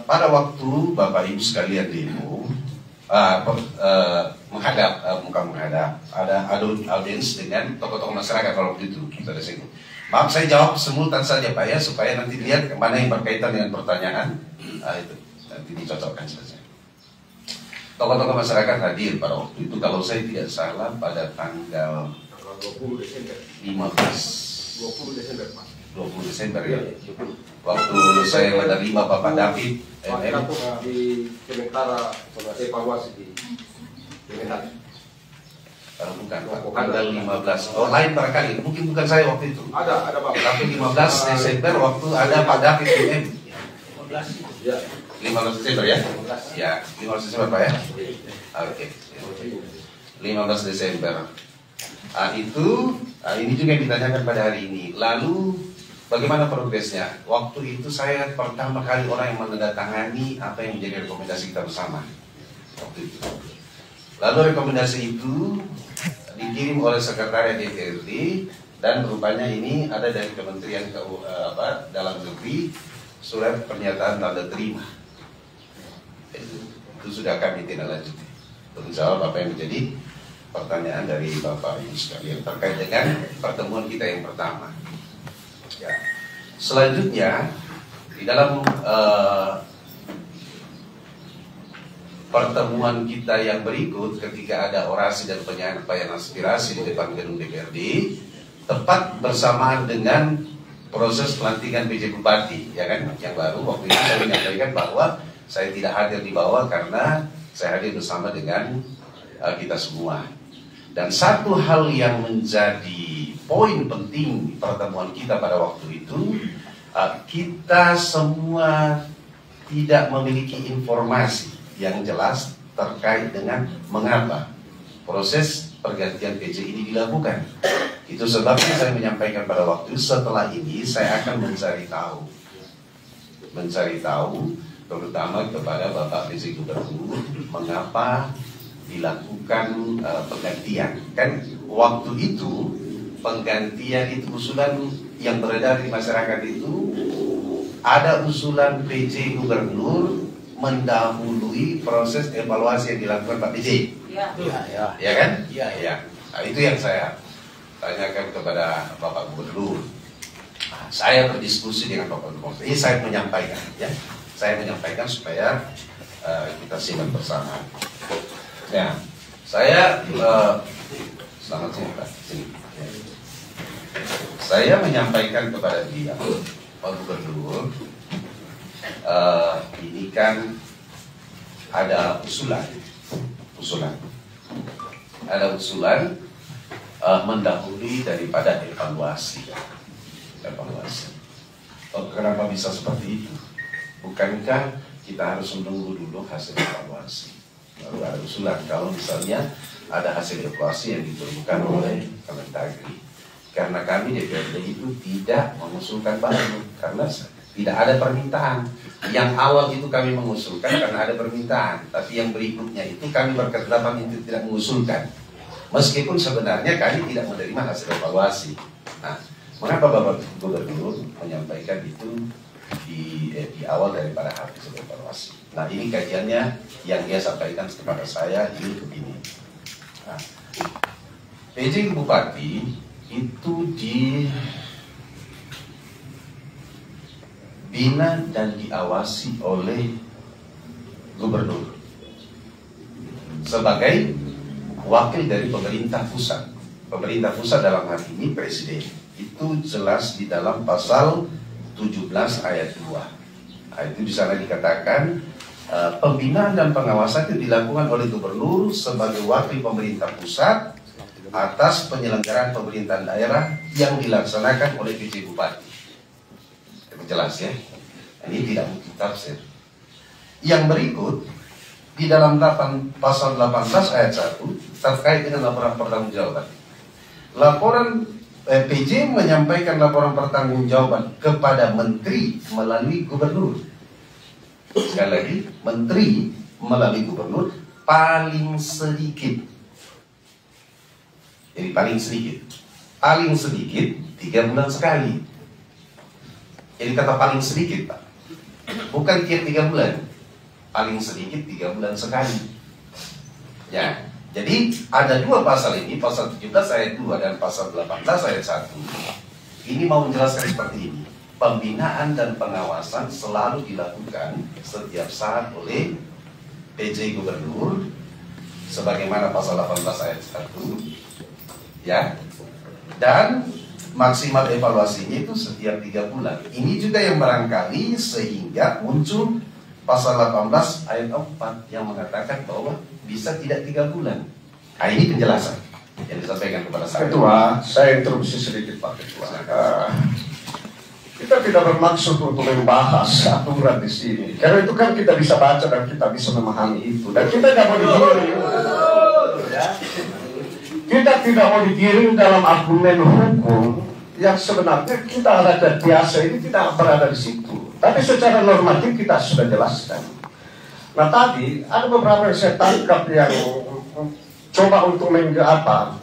pada waktu Bapak Ibu sekalian demo ada audiens dengan tokoh-tokoh masyarakat kalau begitu kita disebut. Maaf saya jawab simultan saja Pak ya, supaya nanti lihat kemana yang berkaitan dengan pertanyaan, itu nanti dicocokkan saja. Tokoh-tokoh masyarakat hadir pada waktu itu, kalau saya tidak salah pada tanggal 20 Desember ya. Waktu saya menerima Bapak David di sementara evaluasi di bukan tanggal 15. Oh lain barangkali, mungkin bukan saya waktu itu. Ada Pak. Tapi 15 Desember waktu ada Pak David PM. 15 Desember ya? Ya, 15 Desember Pak ya? Oke. 15 Desember. Ini juga yang ditanyakan pada hari ini. Lalu bagaimana progresnya? Waktu itu saya pertama kali orang yang menandatangani apa yang menjadi rekomendasi kita bersama. Waktu itu. Lalu rekomendasi itu dikirim oleh Sekretariat DPRD dan rupanya ini ada dari Kementerian Dalam Negeri surat pernyataan tanda terima. Itu sudah kami tindak lanjuti. Untuk menjawab apa yang menjadi pertanyaan dari Bapak Ibu sekalian terkait dengan pertemuan kita yang pertama. Ya. Selanjutnya di dalam pertemuan kita yang berikut ketika ada orasi dan penyampaian aspirasi di depan gedung DPRD tepat bersamaan dengan proses pelantikan PJ Bupati ya kan yang baru. Waktu itu saya menyampaikan bahwa saya tidak hadir di bawah karena saya hadir bersama dengan kita semua. Dan satu hal yang menjadi poin penting pertemuan kita pada waktu itu, kita semua tidak memiliki informasi yang jelas terkait dengan mengapa proses pergantian PJ ini dilakukan. Itu sebabnya saya menyampaikan pada waktu setelah ini saya akan mencari tahu terutama kepada Bapak PJ Gubernur mengapa dilakukan penggantian. Kan waktu itu penggantian itu usulan yang beredar di masyarakat itu ada usulan PJ Gubernur mendahului proses evaluasi yang dilakukan Pak PJ. Ya kan? Ya. Nah, itu yang saya tanyakan kepada Bapak Gubernur. Nah, saya berdiskusi dengan Bapak Gubernur. Ini saya menyampaikan, ya. Saya menyampaikan supaya kita simak bersama. Ya, saya selamat siang Pak. Saya menyampaikan kepada dia Pak Gubernur, ini kan ada usulan, ada usulan mendahului daripada evaluasi. Kenapa bisa seperti itu? Bukankah kita harus menunggu dulu hasil evaluasi? Lalu ada usulan kalau misalnya ada hasil evaluasi yang diperlukan oleh Kemendagri. Karena kami DPRD itu tidak mengusulkan baru, karena tidak ada permintaan. Yang awal itu kami mengusulkan karena ada permintaan, tapi yang berikutnya itu kami berkedapan itu tidak mengusulkan. Meskipun sebenarnya kami tidak menerima hasil evaluasi. Nah, mengapa Bapak Gubernur menyampaikan itu di awal daripada hasil evaluasi? Nah, ini kajiannya yang dia sampaikan kepada saya ini begini. Nah, PJ Bupati itu dibina dan diawasi oleh Gubernur sebagai wakil dari pemerintah pusat. Pemerintah pusat dalam hal ini Presiden. Itu jelas di dalam pasal 17 ayat 2. Nah, itu di sana dikatakan pembinaan dan pengawasan itu dilakukan oleh Gubernur sebagai wakil pemerintah pusat atas penyelenggaraan pemerintahan daerah yang dilaksanakan oleh PJ Bupati. Itu jelas ya. Ini tidak mungkin tafsir. Yang berikut di dalam pasal 18 ayat 1 terkait dengan laporan pertanggungjawaban. Laporan PJ menyampaikan laporan pertanggungjawaban kepada Menteri melalui Gubernur. Sekali lagi, Menteri melalui Gubernur paling sedikit. Jadi paling sedikit 3 bulan sekali. Jadi kata paling sedikit Pak, bukan tiap 3 bulan, paling sedikit 3 bulan sekali. Ya, jadi ada 2 pasal ini, pasal 17 ayat 2 dan pasal 18 ayat 1. Ini mau menjelaskan seperti ini. Pembinaan dan pengawasan selalu dilakukan setiap saat oleh PJ Gubernur sebagaimana pasal 18 ayat 1. Ya, dan maksimal evaluasinya itu setiap 3 bulan. Ini juga yang barangkali sehingga muncul pasal 18 ayat 4 yang mengatakan bahwa bisa tidak 3 bulan. Nah, ini penjelasan yang disampaikan kepada saya. Ketua, saya interupsi sedikit Pak Ketua. Kita tidak bermaksud untuk membahas aturan di sini, karena itu kan kita bisa baca dan kita bisa memahami itu. Dan kita tidak mau digiring. Kita tidak mau digiring dalam argumen hukum yang sebenarnya kita ada biasa ini tidak berada di situ. Tapi secara normatif kita sudah jelaskan. Nah tadi ada beberapa yang saya tangkap yang coba untuk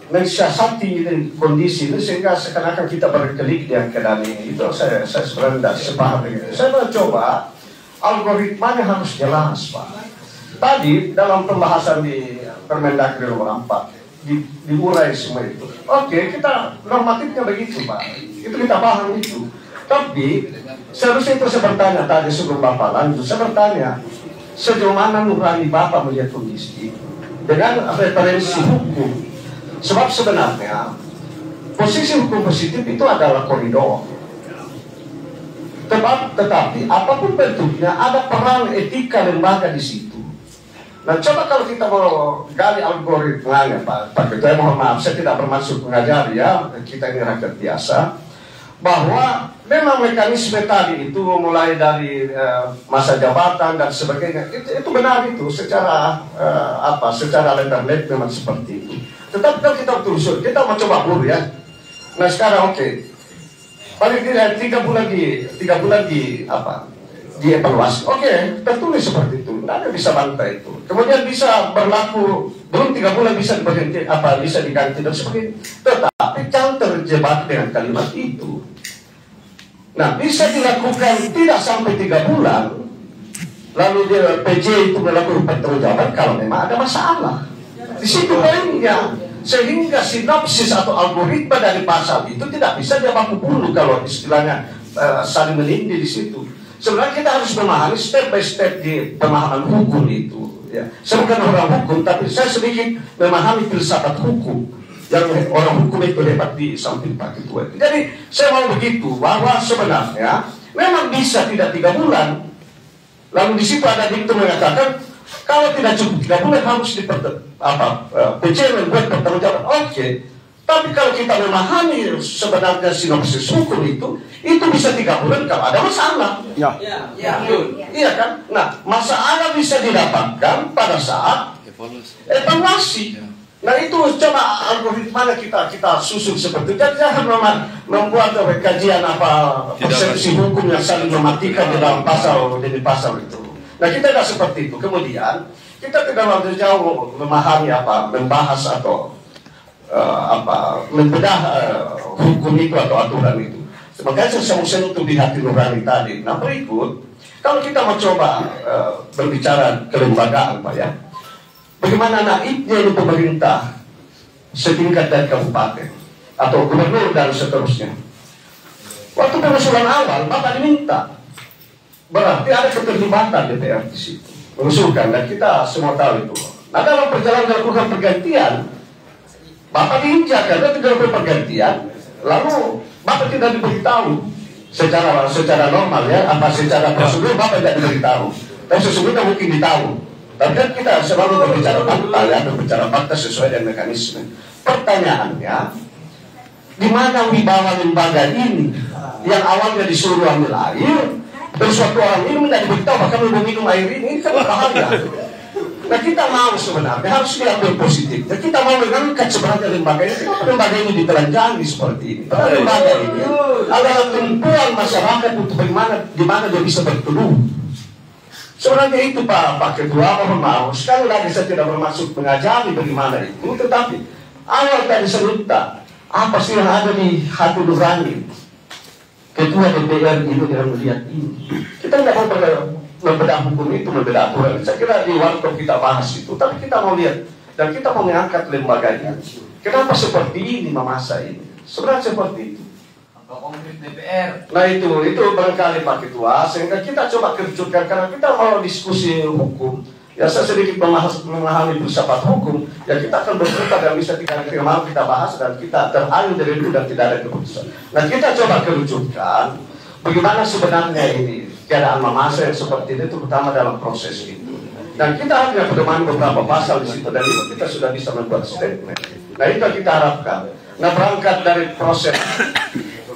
mensiasati kondisi ini sehingga seakan-akan kita berkelik di akademi itu. Saya sebenarnya tidak sepaham begitu. Saya mencoba algoritmanya harus jelas Pak. Tadi dalam pembahasan di Permendagri nomor 4 diurai semua itu. Oke, kita normatifnya begitu Pak. Itu kita paham itu. Tapi seharusnya itu saya bertanya tadi sebelum Bapak lanjut. Saya bertanya sejauh mana nurani Bapak melihat kondisi dengan referensi hukum. Sebab sebenarnya posisi hukum positif itu adalah koridor. Tetapi apapun bentuknya ada peran etika lembaga di situ. Nah, coba kalau kita mau gali algoritmanya, Pak Ketua, mohon maaf, saya tidak bermaksud mengajar ya, kita ini rakyat biasa, bahwa memang mekanisme tadi itu mulai dari masa jabatan dan sebagainya, itu benar itu, secara secara letter memang seperti itu. Tetapi kalau kita telusur, kita mau coba dulu ya. Nah sekarang oke, paling tidak 3 bulan di evaluasi. Oke, tertulis seperti itu. Tidak ada bisa bantai itu. Kemudian bisa berlaku belum 3 bulan bisa diberhenti, bisa diganti dan sebagainya. Tetapi jangan terjebak dengan kalimat itu. Nah, bisa dilakukan tidak sampai 3 bulan. Lalu PJ itu melakukan pertanggungjawaban kalau memang ada masalah. Di situ poinnya. Sehingga sinopsis atau algoritma dari pasal itu tidak bisa dia baku bulu kalau istilahnya saling melindungi di situ. Sebenarnya kita harus memahami step by step di pemahaman hukum itu. Ya. Saya bukan orang hukum, tapi saya sedikit memahami filsafat hukum. Yang orang hukum itu hebat di samping Pak Ketua. Jadi saya mau begitu bahwa sebenarnya memang bisa tidak 3 bulan. Lalu di situ ada diktum mengatakan kalau tidak cukup 3 bulan harus PC membuat pertanggungjawaban. Oke. Tapi kalau kita memahami sebenarnya sinopsis hukum itu bisa 3 bulan kalau ada masalah. Ya. Iya kan? Nah, masalah bisa didapatkan pada saat evaluasi. Nah itu coba algoritma kita susun seperti itu. Jangan membuat kajian persepsi hukum yang saling mematikan di dalam pasal itu. Nah kita tidak seperti itu. Kemudian kita tidak terlalu jauh memahami membahas atau membedah hukum itu atau aturan itu. Makanya saya untuk di hati nurani tadi. Nah berikut, kalau kita mau coba berbicara kelembagaan Pak ya, bagaimana naiknya ini pemerintah setingkat dari kabupaten atau gubernur dan seterusnya. Waktu pengusulan awal Bapak diminta, berarti ada keterlibatan DPR di situ mengusulkan, dan kita semua tahu itu. Nah dalam perjalanan dilakukan pergantian, Bapak diinjak karena tidak ada pergantian, lalu Bapak tidak diberitahu secara normal ya, secara prosedur Bapak tidak diberitahu, dan sesungguhnya mungkin ditahu. Tapi kan kita selalu berbicara fakta ya, berbicara fakta sesuai dengan mekanisme. Pertanyaannya, di mana wibawa lembaga ini yang awalnya disuruh ambil air, dan suatu orang ini tidak diberitahu bahkan mau minum air ini kan bahaya. Nah kita mau sebenarnya harus diambil positif. Dan kita mau mengangkat sebenarnya lembaga ini. Kenapa lembaga ini ditelanjangi seperti ini? Karena lembaga ini adalah tumpuan masyarakat untuk di mana dia bisa berteduh. Sebenarnya itu Pak Ketua, mohon maaf. Sekali lagi saya tidak bermaksud mengajari bagaimana itu, tetapi awal tadi saya minta apa sih yang ada di hati nurani Ketua DPR ini dalam melihat ini. Kita tidak mau membedah hukum itu, membedah aturan. Saya kira di waktu kita bahas itu, tapi kita mau lihat dan kita mau mengangkat lembaganya. Kenapa seperti ini memasa ini? Sebenarnya seperti itu. DPR. Nah itu barangkali Pak Ketua, sehingga kita coba kerucutkan karena kita mau diskusi hukum. Ya saya sedikit memahami filsafat hukum. Ya kita akan berputar dan bisa tidak mau kita bahas dan kita terhalang dari itu dan tidak ada keputusan. Nah kita coba kerucutkan bagaimana sebenarnya ini keadaan memasa yang seperti ini, terutama dalam proses itu. Dan kita hanya pedoman beberapa pasal di situ dan itu kita sudah bisa membuat statement. Nah itu yang kita harapkan. Nah berangkat dari proses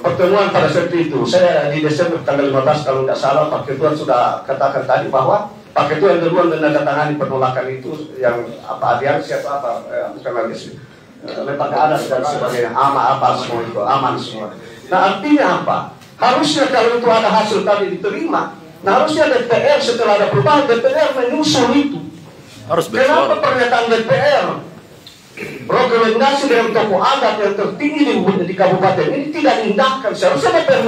pertemuan pada saat itu, saya di Desember tanggal 15 kalau tidak salah, Pak Ketua sudah katakan tadi bahwa Pak Ketua yang duluan menandatangani penolakan itu yang aliansi atau bukan aliansi, lembaga adat dan sebagainya, semua itu aman semua. Nah artinya apa? Harusnya kalau itu ada hasil tadi diterima, nah harusnya DPR setelah ada perubahan DPR menyusul itu. Harus Kenapa pernyataan DPR rekomendasi dengan tokoh adat yang tertinggi di kabupaten ini tidak diindahkan? Seharusnya DPR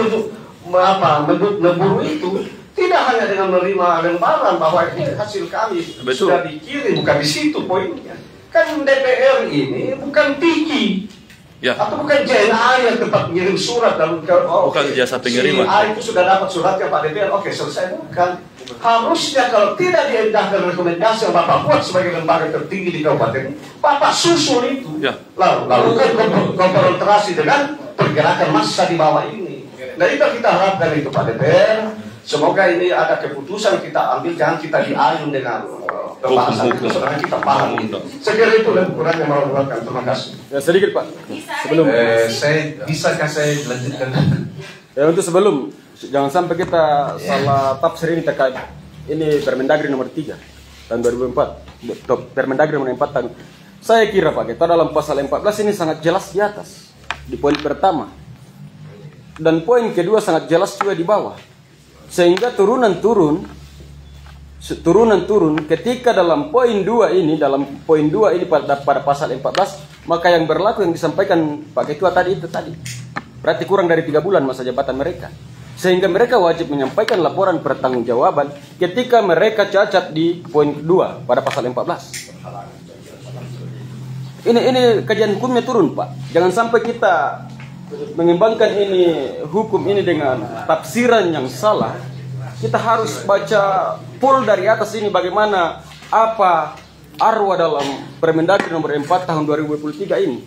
memburu itu tidak hanya dengan menerima lembaran bahwa ini hasil kami sudah dikirim, bukan di situ poinnya. Kan DPR ini bukan Tiki atau bukan JNA yang tempat mengirim surat dan bukan jasa pengiriman. Si itu sudah dapat suratnya Pak DPR, oke selesai. Bukan. Harusnya kalau tidak diindahkan rekomendasi yang Bapak buat sebagai lembaga tertinggi di kabupaten, Bapak susul itu. Lalu kan konfrontasi dengan pergerakan massa di bawah ini. Nah itu kita harapkan itu Pak DPR. Semoga ini ada keputusan kita ambil, jangan kita diayun dengan pembahasan itu, sebenarnya kita paham itu. Saya kira itu lebih kurang yang mau dilakukan. Terima kasih. Ya sedikit Pak. Sebelum bisakah saya lanjutkan? Ya untuk sebelum, jangan sampai kita salah tafsir ini terkait ini Permendagri nomor 3 tahun 2004, Permendagri nomor 4 tahun. Saya kira Pak, kita dalam pasal 14 ini sangat jelas di atas di poin pertama dan poin kedua sangat jelas juga di bawah, sehingga turunan turun ketika dalam poin 2 ini pada pasal 14, maka yang berlaku yang disampaikan Pak Ketua tadi itu tadi. Berarti kurang dari 3 bulan masa jabatan mereka. Sehingga mereka wajib menyampaikan laporan pertanggungjawaban ketika mereka cacat di poin 2 pada pasal 14. Ini kajian hukumnya turun, Pak. Jangan sampai kita mengembangkan ini hukum ini dengan tafsiran yang salah. Kita harus baca full dari atas ini bagaimana apa arwah dalam Permendagri nomor 4 tahun 2023 ini.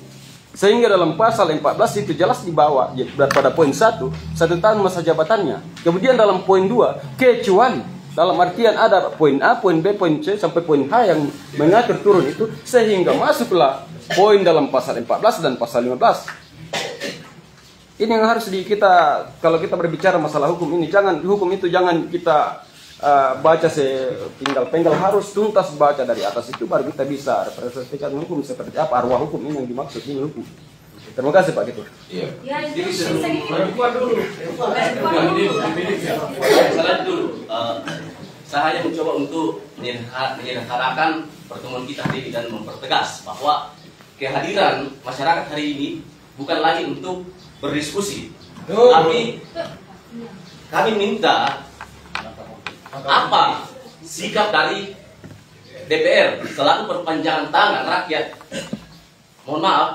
Sehingga dalam pasal 14 itu jelas dibawa pada poin 1 tahun masa jabatannya. Kemudian dalam poin 2 kecuali, dalam artian ada poin A, poin B, poin C sampai poin H yang mengatur turun itu, sehingga masuklah poin dalam pasal 14 dan pasal 15. Ini yang harus kita, kalau kita berbicara masalah hukum ini, hukum itu jangan kita baca sepenggal-penggal, harus tuntas baca dari atas itu baru kita bisa representasikan hukum seperti apa, arwah hukum ini yang dimaksud ini hukum. Terima kasih Pak Ketua. Iya. Saya hanya mencoba untuk menyederhanakan pertemuan kita hari ini dan mempertegas bahwa kehadiran masyarakat hari ini bukan lagi untuk berdiskusi, tapi kami minta apa sikap dari DPR selaku perpanjangan tangan rakyat. Mohon maaf,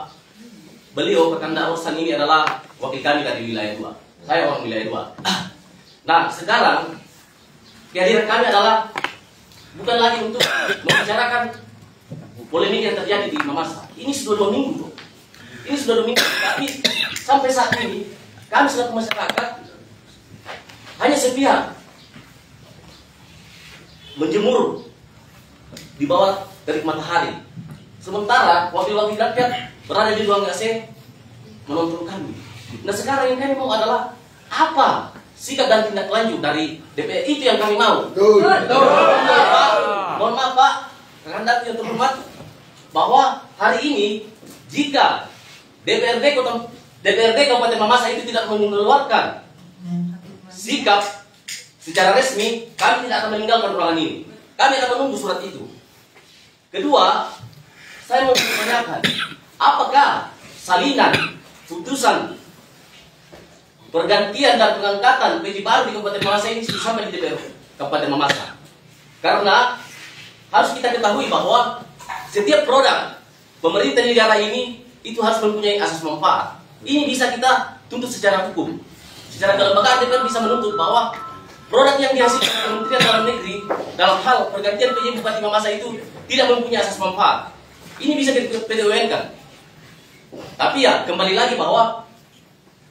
beliau Perkanda Orsan ini adalah wakil kami dari wilayah 2. Saya orang wilayah 2. Nah, sekarang kehadiran kami adalah bukan lagi untuk membicarakan polemik yang terjadi di Mamasa. Ini sudah 2 minggu, bro. Ini sudah 2 minggu, tapi sampai saat ini kami selaku masyarakat hanya sepihak menjemur di bawah terik matahari, sementara wakil-wakil rakyat berada di ruang AC menonton kami. Nah, sekarang yang kami mau adalah apa sikap dan tindak lanjut dari DPR, itu yang kami mau. Mohon maaf Pak, Anda yang terhormat, bahwa hari ini jika DPRD Kabupaten Mamasa itu tidak mengeluarkan sikap secara resmi, kami tidak akan meninggalkan ruangan ini. Kami akan menunggu surat itu. Kedua, saya mau menanyakan, apakah salinan putusan pergantian dan pengangkatan PJ baru di Kabupaten Mamasa ini sudah sampai di DPR Kabupaten Mamasa? Karena harus kita ketahui bahwa setiap produk pemerintah negara ini itu harus mempunyai asas manfaat. Ini bisa kita tuntut secara hukum. Secara kelembagaan DPR bisa menuntut bahwa produk yang dihasilkan Kementerian Dalam Negeri dalam hal pergantian PJ Bupati Mamasa itu tidak mempunyai asas manfaat. Ini bisa PT-UN-kan. Tapi ya, kembali lagi bahwa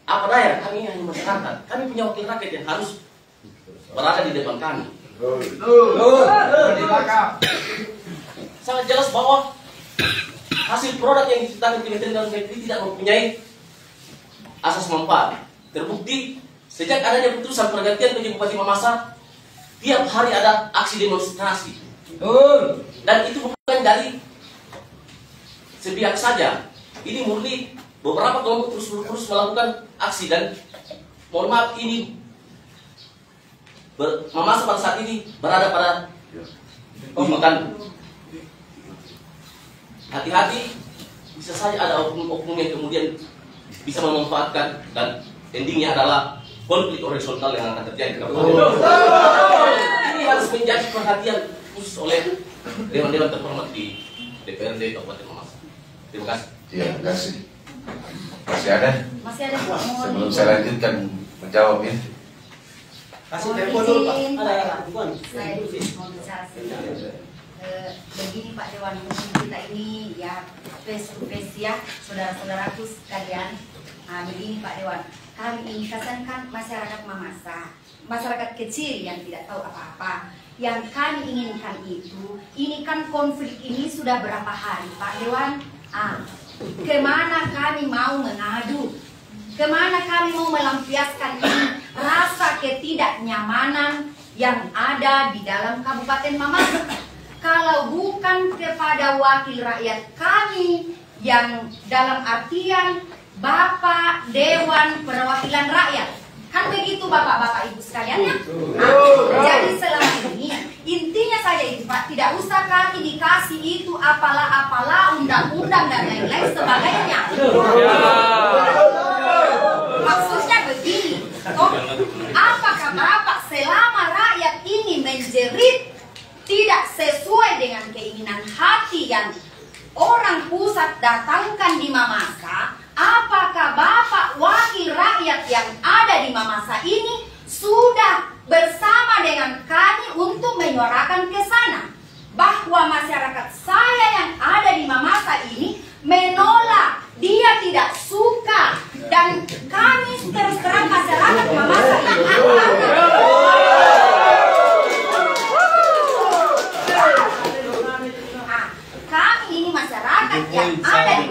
apa daya, kami hanya masyarakat. Kami punya wakil rakyat yang harus berada di depan kami. Sangat jelas bahwa hasil produk yang diciptakan Kementerian Dalam Negeri tidak mempunyai asas manfaat. Terbukti sejak adanya putusan pergantian PJ Bupati Mamasa, tiap hari ada aksi demonstrasi. Dan itu bukan dari sepihak saja. Ini murni beberapa kelompok terus melakukan aksi, dan mohon maaf, ini Mamasa pada saat ini berada pada ujung tanduk. Hati-hati, bisa saja ada oknum-oknum yang kemudian bisa memanfaatkan, dan endingnya adalah konflik horizontal yang akan terjadi. Ini harus menjadi perhatian khusus oleh dewan-dewan terhormat di DPRD Kabupaten Mamasa. Terima kasih. Iya, terima kasih. Masih ada? Masih ada Pak. Sebelum saya lanjutkan menjawab ya. Kasih telepon dulu Pak. Saya mau bicara sedikit. Begini Pak Dewan, kita ini ya face to face ya, saudara-saudaraku sekalian. Nah, begini Pak Dewan, kami ini kan masyarakat Mamasa, masyarakat kecil yang tidak tahu apa-apa. Yang kami inginkan itu, ini kan konflik ini sudah berapa hari Pak Dewan? Kemana kami mau mengadu? Kemana kami mau melampiaskan ini rasa ketidaknyamanan yang ada di dalam Kabupaten Mamasa? Kalau bukan kepada wakil rakyat kami yang dalam artian Bapak Dewan Perwakilan Rakyat, kan begitu Bapak-bapak Ibu sekalian ya? Jadi selama ini intinya saja itu Pak, tidak usah kami dikasih itu apalah undang-undang dan lain-lain sebagainya. Maksudnya begini, apakah Bapak selama rakyat ini menjerit tidak sesuai dengan keinginan hati yang orang pusat datangkan di Mamasa, apakah Bapak wakil rakyat yang ada di Mamasa ini sudah bersama dengan kami untuk menyuarakan ke sana bahwa masyarakat saya yang ada di Mamasa ini menolak, dia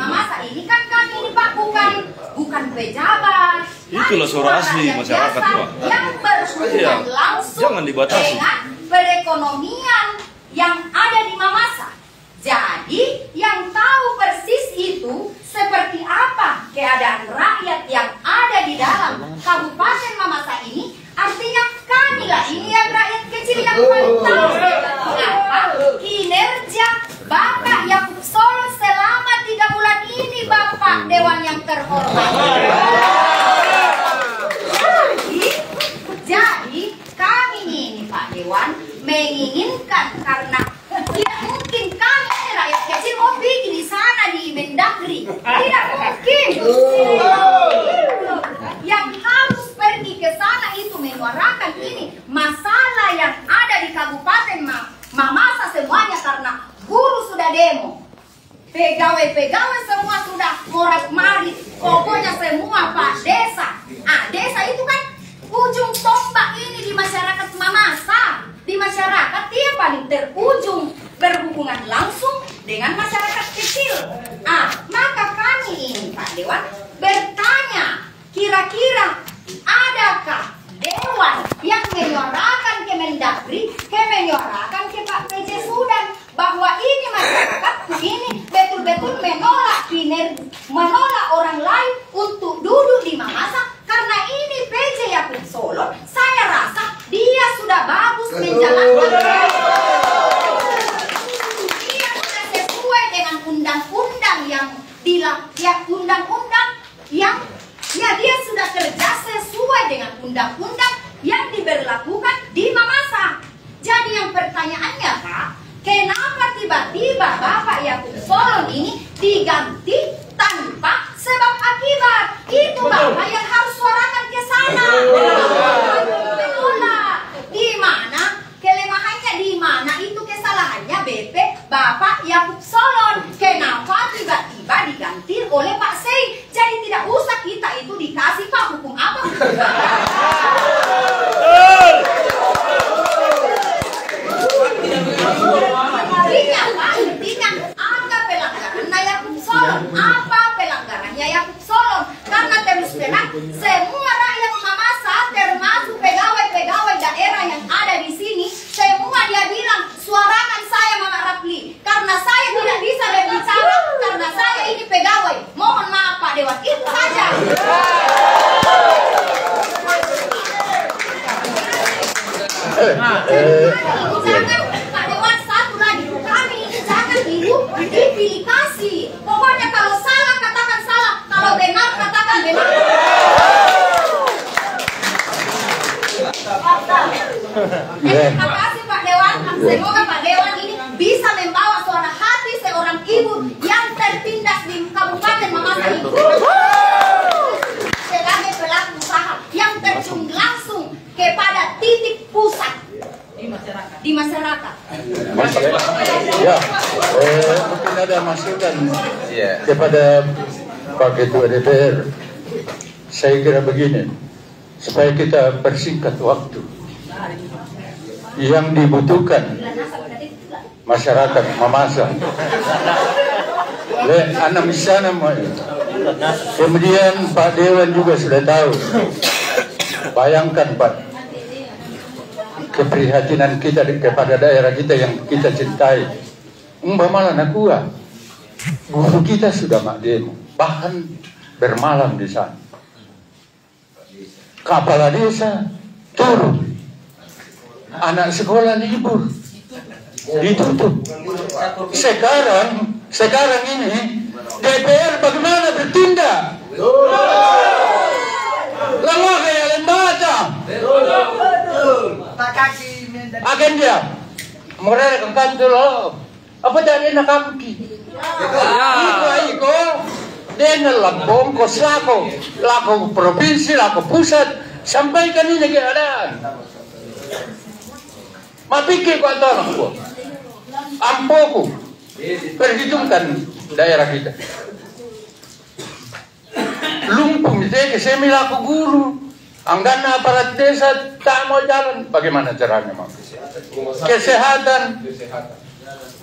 Mamasa ini kan kami ini Pak bukan pejabat. Itulah suara asli masyarakat Pak. Yang berhubungan langsung Jangan dibatasi dengan perekonomian yang ada di Mamasa. Jadi yang tahu persis itu seperti apa keadaan rakyat yang ada di dalam Kabupaten Mamasa ini. Artinya kamilah ini yang rakyat kecil yang paling tahu apa kinerja Bapak Yakub Solo selama 3 bulan ini, Bapak Dewan yang terhormat. Jadi kami ini Pak Dewan menginginkan, karena tidak mungkin kami ini rakyat kecil mau pergi di sana di Mendagri, tidak mungkin. Yang harus pergi ke sana itu menyuarakan ini masalah yang ada di Kabupaten Mamasa semuanya, karena guru sudah demo, pegawai-pegawai semua sudah morat-marit, pokoknya semua Pak desa. Desa itu kan ujung tombak ini di masyarakat Mamasa. Di masyarakat dia paling terujung berhubungan langsung dengan masyarakat kecil. Maka kami ini Pak Dewan bertanya, kira-kira adakah Dewan yang menyuarakan ke Mendagri, menyuarakan ke Pak PJ Sudan bahwa ini masyarakat ini betul-betul menolak orang lain untuk duduk di Mamasa, karena ini PJ Yakub Solo saya rasa dia sudah bagus menjalankan, dia sudah sesuai dengan undang-undang dia sudah kerja sesuai dengan undang-undang yang diberlakukan di Mamasa. Jadi yang pertanyaannya Pak, kenapa tiba-tiba Bapak Yakub Solo ini diganti tanpa sebab akibat? Itu Bapak yang harus suarakan ke sana. Di mana kelemahannya, di mana itu kesalahannya BP Bapak Yakub Solo? Kenapa tiba-tiba diganti oleh Pak Sei? Jadi tidak usah kita itu dikasih Pak hukum apa? Artinya ada pelanggaran Yakub Solo. Apa pelanggarannya Yakub Solo? Karena terus terang semua rakyat Mamasa termasuk pegawai-pegawai daerah yang ada di sini, semua dia bilang suarakan saya Mama Rapli, karena saya tidak bisa berbicara karena saya ini pegawai. Mohon maaf Pak Dewan, itu saja. Jangan Pak Dewan, satu lagi, kami ini jangan hidup dipilih-kasih. Pokoknya kalau salah katakan salah, kalau benar katakan benar. Terima kasih Pak Dewan. Semoga Pak Dewan ini bisa membawa suara hati seorang ibu yang tertindas di Kabupaten Mamasa ini sebagai pelaku usaha yang terjun langsung kepada titik pusat di masyarakat. Ya, mungkin ada masukan kepada Pak Ketua DPR. Saya kira begini, supaya kita persingkat waktu, yang dibutuhkan masyarakat Mamasa, anak misalnya, kemudian Pak Dewan juga sudah tahu. Bayangkan Pak, keprihatinan kita kepada daerah kita yang kita cintai. Umpamalah Nakua, guru kita sudah mak demo, bahkan bermalam di sana. Kepala desa turun, anak sekolah libur, ditutup. Sekarang ini DPR bagaimana bertindak? Lama kayak lembaga. Agen dia, mereka kan kantor apa dari nak kaki? Iko dengan Lampung, laku provinsi, laku pusat, sampaikan ini keadaan. Mapikir kau tolong aku, ampoku, perhitungkan daerah kita. Lumpung itu semi laku guru, anggana aparat desa tak mau jalan. Bagaimana caranya mau? Kesehatan.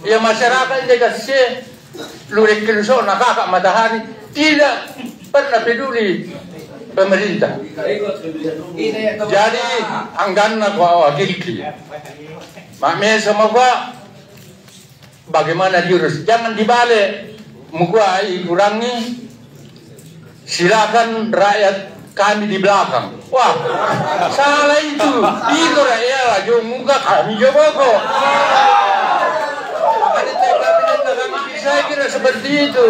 Ya masyarakat dia kasih Lurik Kilso, nakakak matahari, tidak pernah peduli pemerintah. Jadi anggan na ko wakilki. Mame sama gua bagaimana diurus? Jangan dibalik. Muka kurangi. Silakan rakyat kami di belakang. Wah, salah itu. Itu rakyat jo muka kami coba kok. Saya kira seperti itu.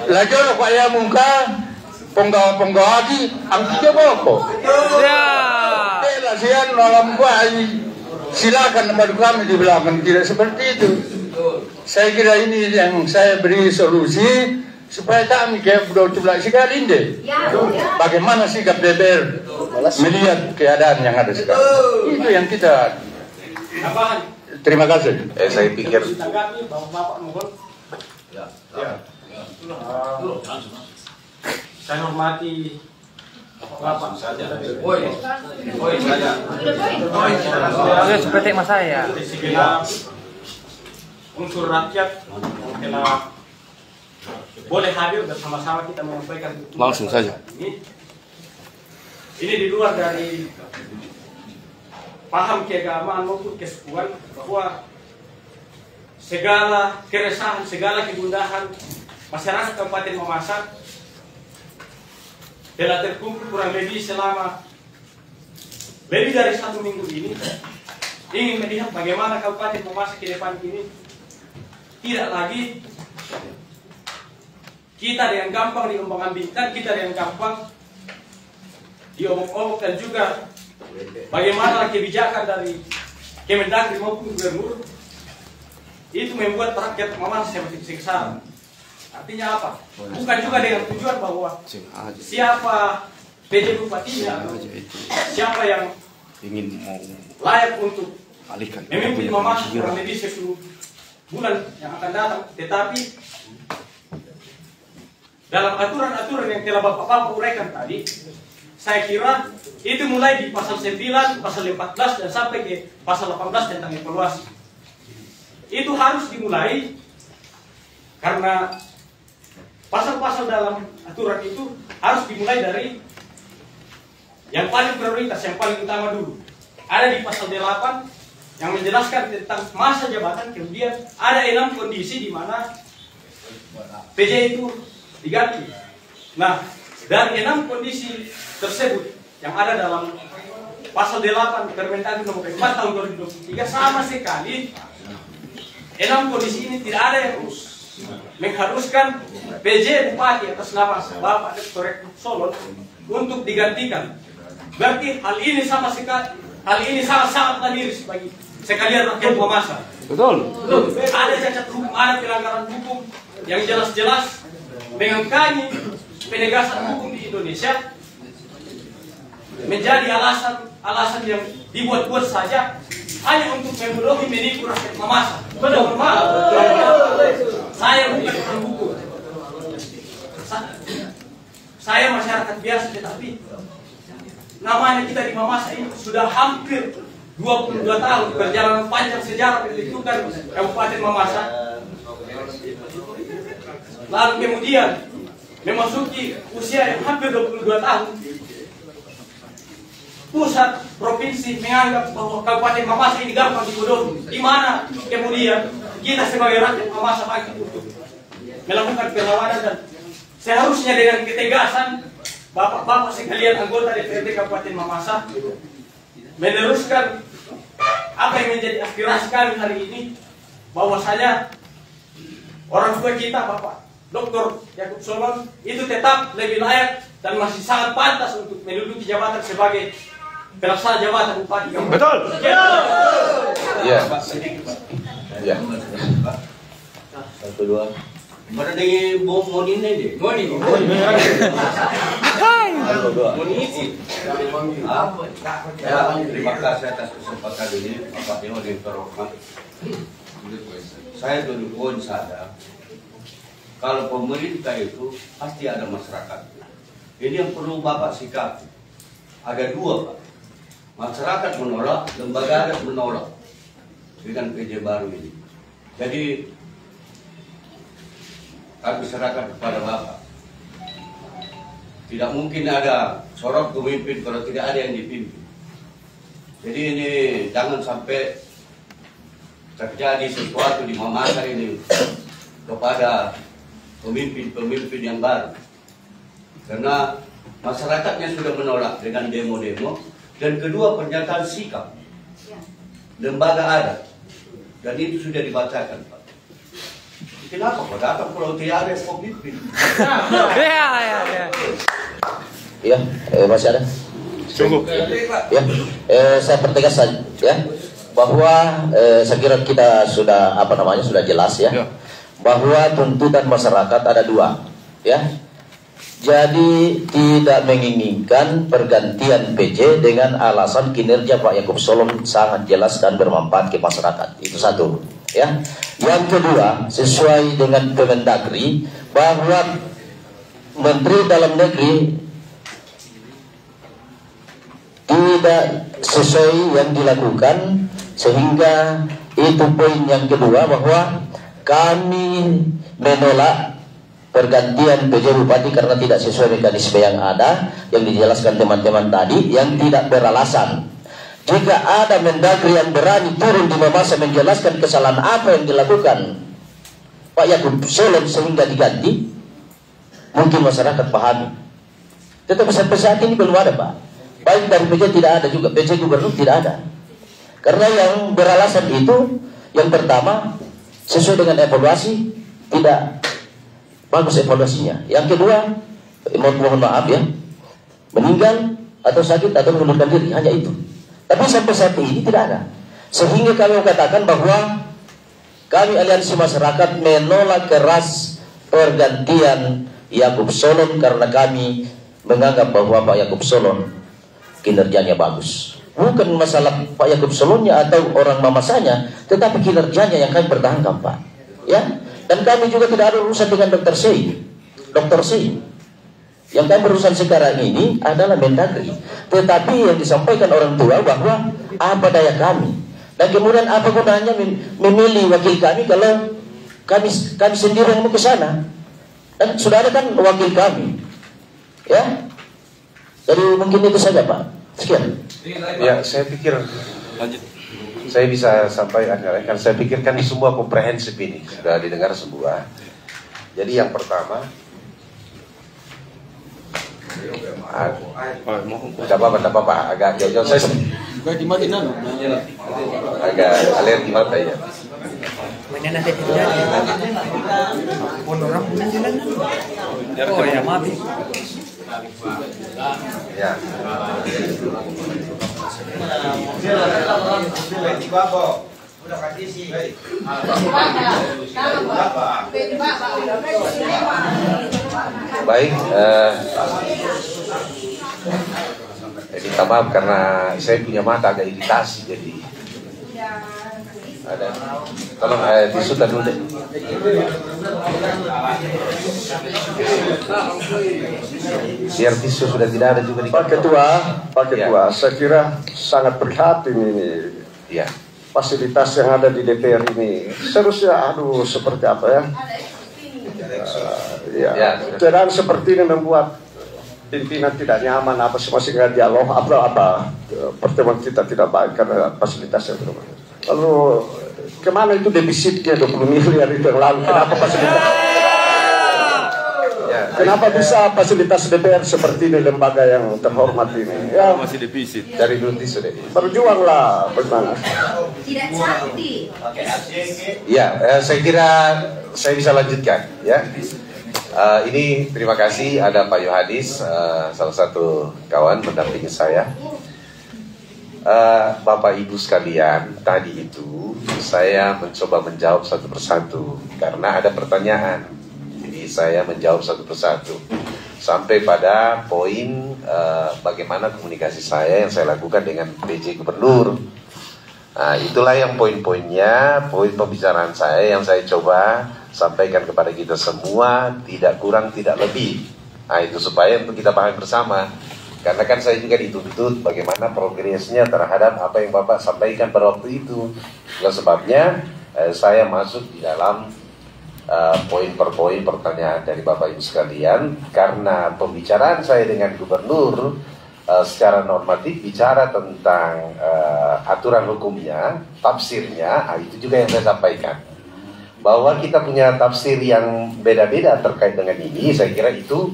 Lajor Pak ya muka penggawa lagi angki coba kok. Lasian malam bayi. Silakan membantu kami di belakang, tidak seperti itu. Saya kira ini yang saya beri solusi supaya kami kayak budaya sekali deh. Bagaimana sikap DPR melihat keadaan yang ada sekarang? Itu yang kita. Terima kasih. Saya pikir saya hormati Bapak saja. Seperti mas saya. Segala unsur rakyat telah boleh hadir bersama-sama kita menyampaikan. Langsung saja. Ini di luar dari paham keagamaan maupun kesukuan bahwa segala keresahan, segala kegundahan masyarakat Kabupaten Mamasa telah terkumpul kurang lebih selama lebih dari 1 minggu ini, ingin melihat bagaimana Kabupaten Mamasa ke depan ini tidak lagi kita dengan gampang diombang-ambingkan, kita dengan gampang diobok-obok, dan juga bagaimana kebijakan dari Kemendagri maupun Gubernur itu membuat rakyat Mamasa semakin sengsara. Artinya apa? Bukan juga dengan tujuan bahwa siapa PJ bupatinya, siapa yang ingin mau layak untuk alihkan memimpin Mamasa kurang lebih 10 bulan yang akan datang. Tetapi dalam aturan-aturan yang telah Bapak-Bapak uraikan tadi, saya kira itu mulai di pasal 9, pasal 14 dan sampai ke pasal 18 tentang evaluasi. Itu harus dimulai karena pasal-pasal dalam aturan itu harus dimulai dari yang paling prioritas, yang paling utama dulu. Ada di pasal 8 yang menjelaskan tentang masa jabatan, kemudian ada 6 kondisi di mana PJ itu diganti. Nah, dari 6 kondisi tersebut yang ada dalam pasal 8 Permendagri nomor 4 tahun 2023 sama sekali 6 kondisi ini tidak ada yang mengharuskan PJ Bupati atas nama Bapak Dr. Solon untuk digantikan. Berarti hal ini sama sekali, hal ini sangat miris bagi sekalian rakyat Mamasa. Betul. Ada cacat hukum, ada pelanggaran hukum yang jelas-jelas mengangkangi penegasan hukum di Indonesia menjadi alasan yang dibuat-buat saja hanya untuk memenuhi menipu rakyat Mamasa. Betul, saya bukan orang hukum. Saya masyarakat biasa, tetapi namanya kita di Mamasa ini sudah hampir 22 tahun perjalanan panjang sejarah pembentukan Kabupaten Mamasa. Lalu kemudian memasuki usia yang hampir 22 tahun, pusat provinsi menganggap bahwa Kabupaten Mamasa ini gampang dibodohi. Di mana kemudian kita sebagai rakyat Mamasa bangkit untuk melakukan perlawanan, dan seharusnya dengan ketegasan Bapak-bapak sekalian anggota DPRD Kabupaten Mamasa meneruskan apa yang menjadi aspirasi kami hari ini, bahwasanya orang tua kita Bapak Dr. Yakub Solon itu tetap lebih layak dan masih sangat pantas untuk menduduki jabatan sebagai pelaksana jabatan bupati. Betul. Iya. Iya. Satu dua. Mana dengan bom ini deh? Moni. Terima kasih atas kesempatan ini, Bapak Dewan yang terhormat. Saya dulu sadar kalau pemerintah itu pasti ada masyarakat. Ini yang perlu Bapak sikapi. Ada dua, Pak. Masyarakat menolak, lembaga adat menolak dengan PJ baru ini. Jadi kami serahkan kepada Bapak. Tidak mungkin ada seorang pemimpin kalau tidak ada yang dipimpin. Jadi ini jangan sampai terjadi sesuatu di Makassar ini kepada pemimpin-pemimpin yang baru. Karena masyarakatnya sudah menolak dengan demo-demo. Dan kedua, pernyataan sikap lembaga adat. Dan itu sudah dibacakan, Pak. Kenapa kok datang kalau tidak ada pemimpin? Ya, masih ada. Tunggu. Ya, saya pertegas saja, ya, bahwa saya kira kita sudah sudah jelas ya, bahwa tuntutan masyarakat ada dua, ya. Jadi tidak menginginkan pergantian PJ dengan alasan kinerja Pak Yakub Solon sangat jelas dan bermanfaat ke masyarakat. Itu satu, ya. Yang kedua, sesuai dengan Kemendagri bahwa Menteri Dalam Negeri tidak sesuai yang dilakukan, sehingga itu poin yang kedua, bahwa kami menolak pergantian PJ Bupati karena tidak sesuai mekanisme yang ada, yang dijelaskan teman-teman tadi, yang tidak beralasan. Jika ada Mendagri yang berani turun di masa menjelaskan kesalahan apa yang dilakukan Pak Yakub Solon sehingga diganti, mungkin masyarakat pahami. Tetapi sampai saat ini belum ada, Pak. Baik dari PJ tidak ada juga, PJ Gubernur tidak ada. Karena yang beralasan itu, yang pertama sesuai dengan evaluasi tidak bagus evaluasinya. Yang kedua, mohon maaf ya, meninggal atau sakit atau mengundurkan diri, hanya itu. Tapi sampai saat ini tidak ada. Sehingga kami katakan bahwa kami Aliansi Masyarakat menolak keras pergantian Yakub Solon karena kami menganggap bahwa Pak Yakub Solon kinerjanya bagus. Bukan masalah Pak Yakub Solonnya atau orang mamasanya, tetapi kinerjanya yang kami pertahankan, Pak. Ya. Dan kami juga tidak ada urusan dengan Dr. Sei. Dr. Sei. Yang kami berurusan sekarang ini adalah Mendagri. Tetapi yang disampaikan orang tua bahwa apa daya kami. Dan kemudian apa gunanya memilih wakil kami kalau kami sendiri yang mau ke sana. Dan sudah ada kan wakil kami. Ya. Jadi mungkin itu saja, Pak. Sekian. Ya, saya pikir lanjut. Saya bisa sampaikan, karena saya pikirkan semua komprehensif ini sudah didengar semua. Jadi yang pertama, tidak apa-apa, agak jauh-jauh saya agak alergi mata ya. Oh ya, mati. Ya. Baik, minta maaf karena saya punya mata agak iritasi, jadi ada. Tolong tisu dulu deh. Biar tisu sudah tidak ada juga di Pak Ketua, saya kira sangat prihatin ini. Ya. Fasilitas yang ada di DPR ini seharusnya seperti apa ya? Jangan seperti ini membuat pimpinan tidak nyaman, sehingga dialog apa pertemuan kita tidak baik karena fasilitasnya belum. Lalu kemana itu defisitnya 20 miliar itu yang lalu? Kenapa fasilitas? Kenapa bisa fasilitas DPR seperti ini, lembaga yang terhormat ini? Ya, masih defisit. Dari dulu sudah. Berjuanglah, bagaimana? Tidak cantik. Ya, saya kira saya bisa lanjutkan. Ya, ini terima kasih ada Pak Yohadis, salah satu kawan mendampingi saya. Bapak Ibu sekalian, tadi itu saya mencoba menjawab satu persatu karena ada pertanyaan. Jadi saya menjawab satu persatu sampai pada poin bagaimana komunikasi saya yang saya lakukan dengan PJ Gubernur. Nah, itulah yang poin-poinnya, poin pembicaraan saya yang saya coba sampaikan kepada kita semua, tidak kurang tidak lebih. Nah, itu supaya untuk kita paham bersama. Karena kan saya juga dituntut bagaimana progresnya terhadap apa yang Bapak sampaikan pada waktu itu. Itulah sebabnya saya masuk di dalam poin per poin pertanyaan dari Bapak Ibu sekalian, karena pembicaraan saya dengan Gubernur secara normatif bicara tentang aturan hukumnya, tafsirnya, itu juga yang saya sampaikan. Bahwa kita punya tafsir yang beda-beda terkait dengan ini, saya kira itu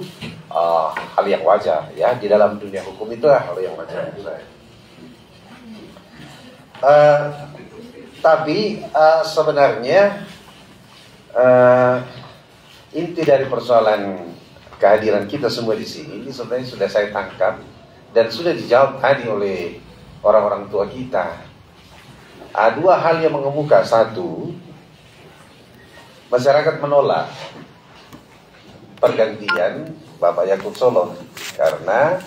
hal yang wajar ya, di dalam dunia hukum itu hal yang wajar. Tapi sebenarnya inti dari persoalan kehadiran kita semua di sini ini sebenarnya sudah saya tangkap dan sudah dijawab tadi oleh orang-orang tua kita. Dua hal yang mengemuka. Satu, masyarakat menolak pergantian Bapak Yakub Solo karena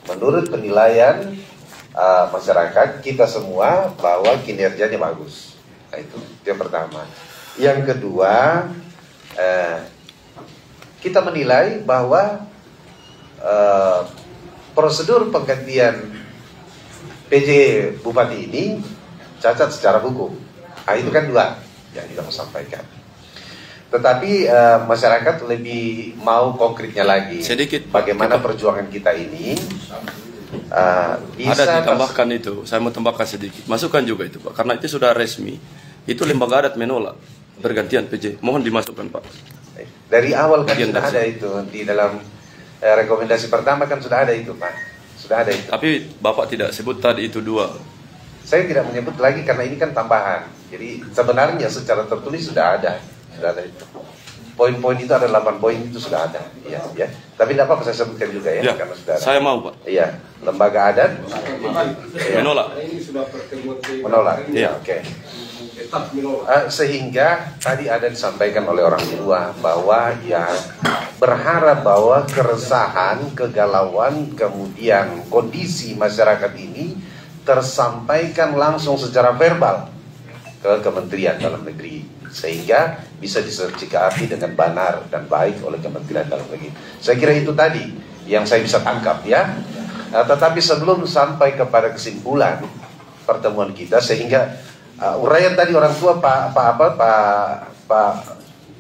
menurut penilaian masyarakat kita semua bahwa kinerjanya bagus. Nah, itu yang pertama. Yang kedua, kita menilai bahwa prosedur penggantian PJ Bupati ini cacat secara hukum. Nah, itu kan dua yang kita mau sampaikan. Tetapi masyarakat lebih mau konkretnya lagi. Sedikit, bagaimana perjuangan kita ini bisa ada ditambahkan itu. Saya mau tambahkan sedikit. Masukkan juga itu, Pak. Karena itu sudah resmi. Itu lembaga adat menolak pergantian PJ. Mohon dimasukkan, Pak. Dari awal kan sudah ada itu di dalam rekomendasi pertama kan sudah ada itu, Pak. Sudah ada itu. Tapi Bapak tidak sebut tadi itu dua. Saya tidak menyebut lagi karena ini kan tambahan. Jadi sebenarnya secara tertulis sudah ada itu. Poin-poin itu ada 8 poin itu sudah ada. Iya, ya. Tapi tidak apa-apa saya sebutkan juga ya, karena sudah ada. Saya mau, Pak. Iya, lembaga adat menolak. Menolak. Iya, oke. Sehingga tadi ada disampaikan oleh orang tua bahwa ya berharap bahwa keresahan, kegalauan, kemudian kondisi masyarakat ini tersampaikan langsung secara verbal ke Kementerian Dalam Negeri, sehingga bisa disertifikasi dengan benar dan baik oleh Kementerian Dalam Negeri. Saya kira itu tadi yang saya bisa tangkap ya. Tetapi sebelum sampai kepada kesimpulan pertemuan kita, sehingga uraian tadi orang tua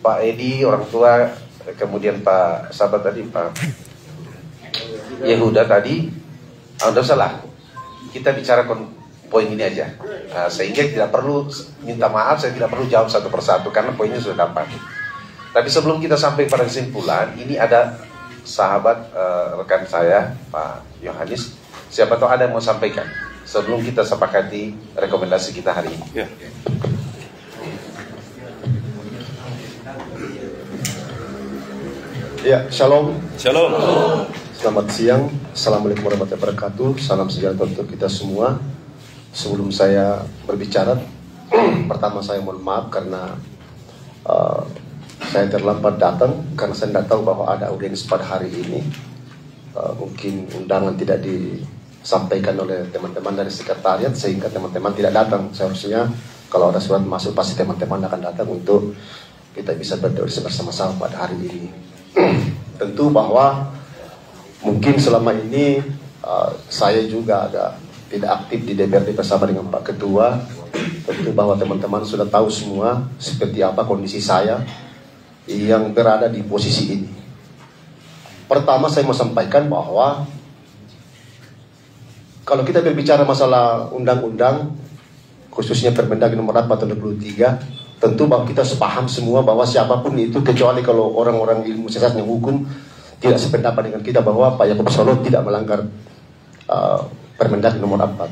Pak Edi orang tua, kemudian Pak sahabat tadi Pak Yehuda tadi, tidak salah. Kita bicara poin ini aja, sehingga tidak perlu minta maaf, saya tidak perlu jawab satu persatu karena poinnya sudah dapat. Tapi sebelum kita sampai pada kesimpulan, ini ada sahabat rekan saya Pak Yohanes, siapa tahu ada yang mau sampaikan sebelum kita sepakati rekomendasi kita hari ini. Ya. Ya, shalom. Shalom. Selamat siang. Assalamualaikum warahmatullahi wabarakatuh. Salam sejahtera untuk kita semua. Sebelum saya berbicara, pertama saya mohon maaf karena saya terlambat datang karena saya tidak tahu bahwa ada audiens pada hari ini. Mungkin undangan tidak disampaikan oleh teman-teman dari sekretariat sehingga teman-teman tidak datang. Seharusnya kalau ada surat masuk pasti teman-teman akan datang untuk kita bisa berdoa bersama-sama pada hari ini. Tentu bahwa mungkin selama ini saya juga agak tidak aktif di DPRD bersama dengan Pak Ketua. Tentu bahwa teman-teman sudah tahu semua seperti apa kondisi saya yang berada di posisi ini. Pertama saya mau sampaikan bahwa kalau kita berbicara masalah undang-undang, khususnya Permendagri nomor 4 tahun 2023, tentu bahwa kita sepaham semua bahwa siapapun itu, kecuali kalau orang-orang ilmu siasatnya hukum tidak sependapat dengan kita bahwa Pak Yakub Solo tidak melanggar Permendagri nomor 4.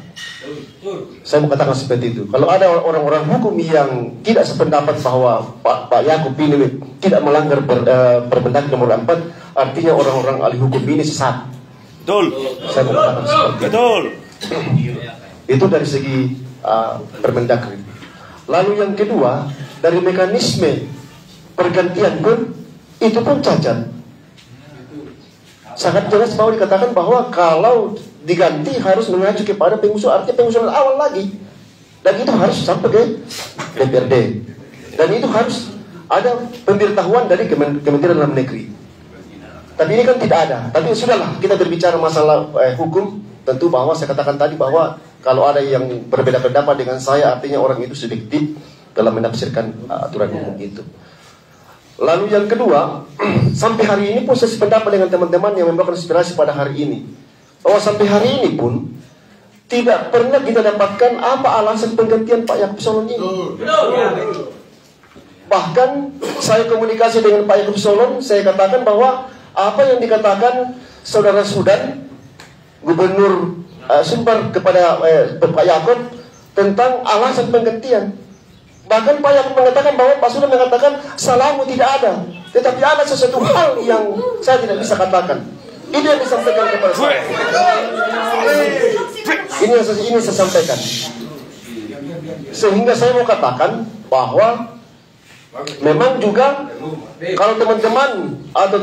Saya mau katakan seperti itu. Kalau ada orang-orang hukum yang tidak sependapat bahwa Pak Yakub ini tidak melanggar Permendagri nomor 4, artinya orang-orang ahli hukum ini sesat. Betul. Saya mau katakan seperti itu. Betul. Itu dari segi Permendagri. Lalu yang kedua, dari mekanisme pergantian pun itu pun cacat. Sangat jelas bahwa dikatakan bahwa kalau diganti harus mengacu kepada pengusul, artinya pengusulan awal lagi, dan itu harus sampai ke DPRD, dan itu harus ada pemberitahuan dari Kementerian Dalam Negeri. Tapi ini kan tidak ada. Tapi sudahlah, kita berbicara masalah hukum. Tentu bahwa saya katakan tadi bahwa kalau ada yang berbeda pendapat dengan saya, artinya orang itu subjektif dalam menafsirkan aturan umum itu. Lalu yang kedua, sampai hari ini pun saya sependapat dengan teman-teman yang membawakan inspirasi pada hari ini, bahwa sampai hari ini pun tidak pernah kita dapatkan apa alasan penggantian Pak Yakub Solon ini. Bahkan saya komunikasi dengan Pak Yakub Solon, saya katakan bahwa apa yang dikatakan Saudara Sudan, Gubernur Sumbar kepada Pak Yakub tentang alasan penggantian. Bahkan Pak Yakub mengatakan bahwa Pak Sudan mengatakan salahmu tidak ada, tetapi ada sesuatu hal yang saya tidak bisa katakan. Ini yang disampaikan kepada saya. Ini saya sampaikan. Sehingga saya mau katakan bahwa memang juga kalau teman-teman atau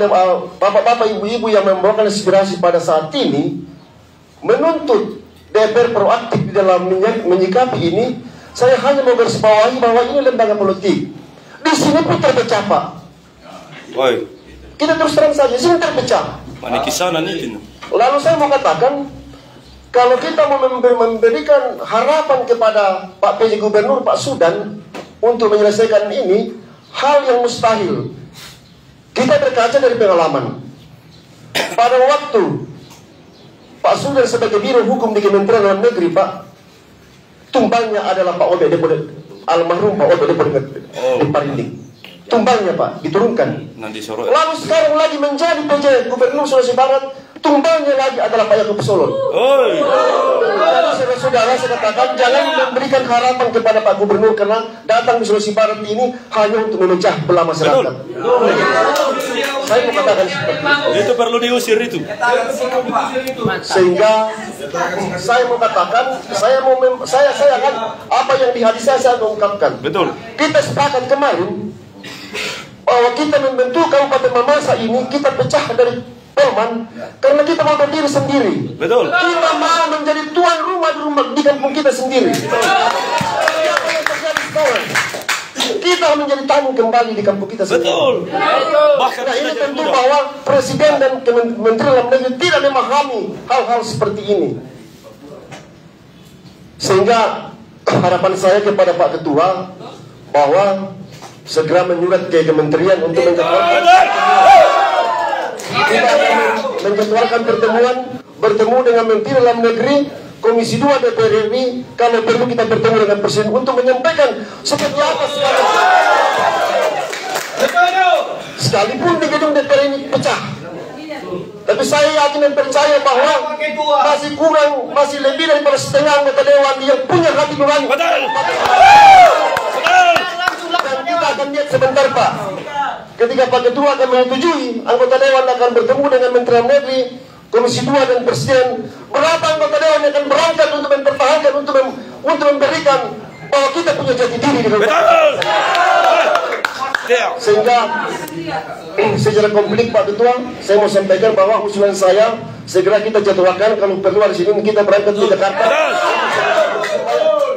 bapak-bapak, ibu-ibu yang membawakan inspirasi pada saat ini menuntut DPR proaktif di dalam menyikapi ini, saya hanya mau garis bawahi bahwa ini lembaga politik. Di sini pun terpecah, Pak. Kita terus terang saja, sini terpecah. Lalu saya mau katakan, kalau kita mau memberikan harapan kepada Pak PJ Gubernur, Pak Sudan, untuk menyelesaikan ini, hal yang mustahil. Kita berkaca dari pengalaman. Pada waktu Pak Sudan sebagai Biro Hukum di Kementerian Dalam Negeri, Pak, tumbangnya adalah Pak Obe almarhum Pak Obe di Parinding. Tumbangnya, Pak, diturunkan. Lalu sekarang lagi menjadi PJ Gubernur Sulawesi Barat, tumbangnya lagi adalah Pak Yakub Solon. Saudara-saudara, saya katakan jangan memberikan harapan kepada Pak Gubernur, karena datang di Sulawesi Barat ini hanya untuk memecah belah masyarakat. Saya mau katakan seperti itu. Itu perlu diusir itu. Sehingga saya mau katakan, saya akan apa yang di hati saya ungkapkan. Betul. Kita sepakat kemarin bahwa kita membentuk Kabupaten Mamasa ini, kita pecah dari Polman karena kita mau berdiri sendiri. Betul. Kita mau menjadi tuan rumah di kampung kita sendiri. Kita menjadi tamu kembali di kampung kita sendiri. Betul. Nah, ini tentu bahwa Presiden dan Menteri Dalam Negeri tidak memahami hal-hal seperti ini. Sehingga harapan saya kepada Pak Ketua bahwa segera menyurat ke kementerian untuk menjadwalkan bertemu dengan Menteri Dalam Negeri, Komisi 2 DPR RI, kalau perlu kita bertemu dengan Presiden untuk menyampaikan seperti apa sekarang. Sekalipun di gedung DPR ini pecah, tapi saya yakin dan percaya bahwa masih kurang, masih lebih daripada setengah anggota dewan yang punya hati nurani. Dan kita akan lihat sebentar, Pak, ketika Pak Ketua akan menyetujui anggota dewan akan bertemu dengan Menteri Dalam Negeri, Komisi 2 dan Presiden, berapa anggota dewan yang akan berangkat untuk mempertahankan, untuk memberikan bahwa kita punya jati diri di Kabupaten. Sehingga secara konflik, Pak Ketua, saya mau sampaikan bahwa usulan saya segera kita jadwalkan, kalau perlu hari Senin kita berangkat ke Jakarta.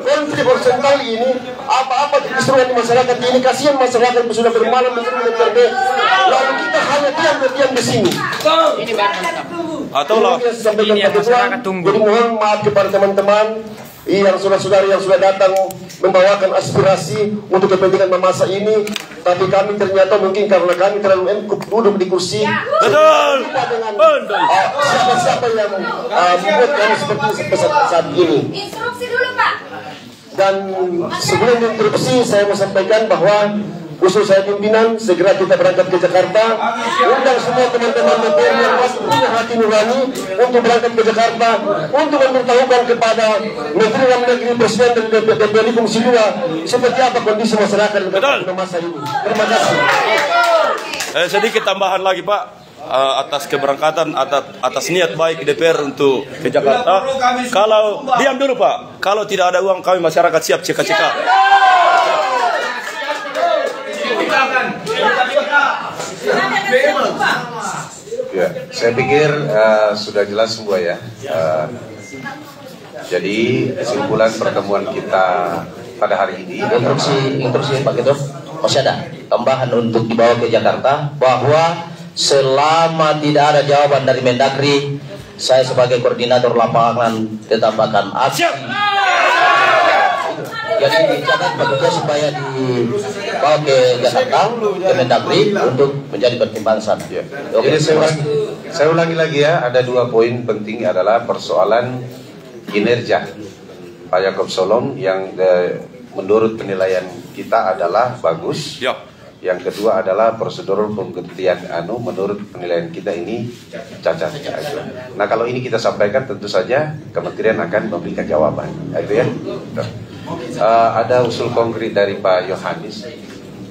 Konflik horizontal ini, apa-apa keseruan di masyarakat ini, kasihan masyarakat sudah bermalam lalu kita hanya diam di sini. Atau lah, ini yang masyarakat tunggu. Jadi mohon maaf kepada teman-teman yang saudara-saudari yang sudah datang membawakan aspirasi untuk kepentingan Mamasa ini, tapi kami ternyata mungkin karena kami terlalu duduk di kursi. Betul. Siapa-siapa yang membuat kami seperti saat ini. Instruksi dulu, Pak. Dan sebelum interupsi, saya mau sampaikan bahwa usul saya pimpinan segera kita berangkat ke Jakarta, undang semua teman-teman DPR yang masih punya hati nurani untuk berangkat ke Jakarta untuk memberitahukan kepada Menteri Dalam Negeri, Presiden dan DPR Komisi 2 seperti apa kondisi masyarakat di masa ini. Terima kasih. Sedikit tambahan lagi, Pak, atas keberangkatan, atas niat baik DPR untuk ke Jakarta. Kalau diam dulu, Pak, kalau tidak ada uang kami masyarakat siap ceka-ceka. Ya, saya pikir sudah jelas semua ya. Jadi kesimpulan pertemuan kita pada hari ini. Instruksi Pak Ketua, masih ada tambahan untuk dibawa ke Jakarta bahwa selama tidak ada jawaban dari Mendagri, saya sebagai koordinator lapangan tetap akan aksi. Jadi dicatat petugas supaya dibawa ke Jakarta, ke Mendagri untuk menjadi pertimbangan. Jadi saya ulangi lagi ya, ada 2 poin penting adalah persoalan kinerja Pak Yaakob Solom yang menurut penilaian kita adalah bagus. Yang kedua adalah prosedur penggantian menurut penilaian kita ini cacat. Nah kalau ini kita sampaikan tentu saja kementerian akan memberikan jawaban. Itu ya. Ada usul konkret dari Pak Yohanes.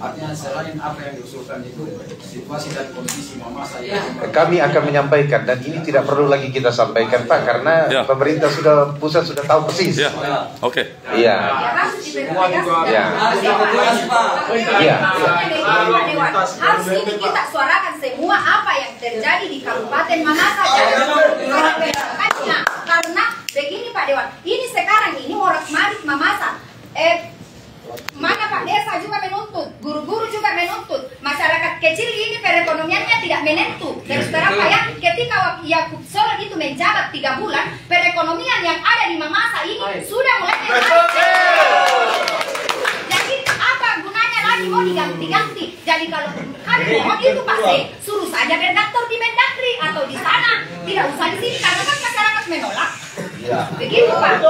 Artinya selain apa yang diusulkan itu situasi dan kondisi mama saya. Kami akan menyampaikan dan ini tidak perlu lagi kita sampaikan Pak karena pemerintah pusat sudah tahu persis. Oke. Iya. Iya. Iya. Harus ini kita suarakan semua apa yang terjadi di Kabupaten Mamasa. Karena begini Pak Dewan, ini sekarang ini morak-marik Mamasa. Mana Pak Desa juga menuntut, guru-guru juga menuntut, masyarakat kecil ini perekonomiannya tidak menentu. Terus terang Pak ya, ketika Yaakob Solom itu menjabat 3 bulan, perekonomian yang ada di Mamasa ini sudah mulai menurun. Jadi apa gunanya lagi mau diganti-ganti? Jadi kalau kami mohon itu Pak suruh saja berdaftar di Mendagri atau di sana, tidak usah di sini karena kan masyarakat menolak. Begitu Pak.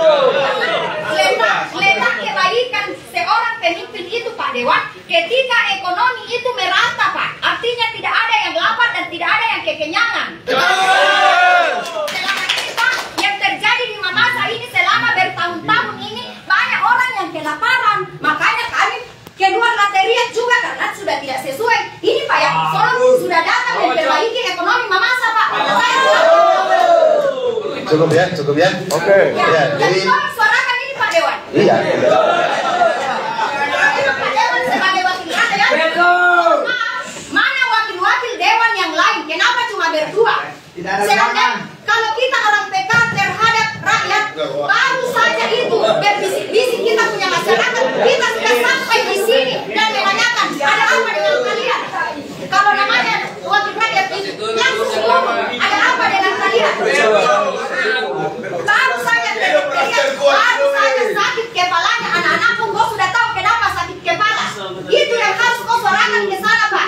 Letak kebaikan seorang pemimpin itu Pak Dewan ketika ekonomi itu merata Pak. Artinya tidak ada yang lapar dan tidak ada yang kekenyangan. Selama ini Pak yang terjadi di Mamasa ini selama bertahun-tahun ini banyak orang yang kelaparan. Makanya kami keluar lateria juga karena sudah tidak sesuai. Ini Pak Yaakob Solom sudah datang memperbaiki ekonomi Mamasa Pak. Cukup ya. Oke. Ya, jadi suarakan ini Pak Dewan. Iya. Pak Dewan sebagai wakil rakyat. Mana wakil-wakil dewan yang lain? Kenapa cuma berdua? Sedangkan kalau kita orang PK terhadap rakyat, baru saja itu berbisik-bisik kita punya masyarakat, kita sudah sampai di sini dan menanyakan ada apa dengan kalian? Kalau namanya wakil rakyat itu langsung ngomong ada apa dengan kalian? Baru saja teriak, baru saja sakit kepalanya, anak-anak pun kau sudah tahu kenapa sakit kepala. Itu yang harus kau suarakan ke sana Pak.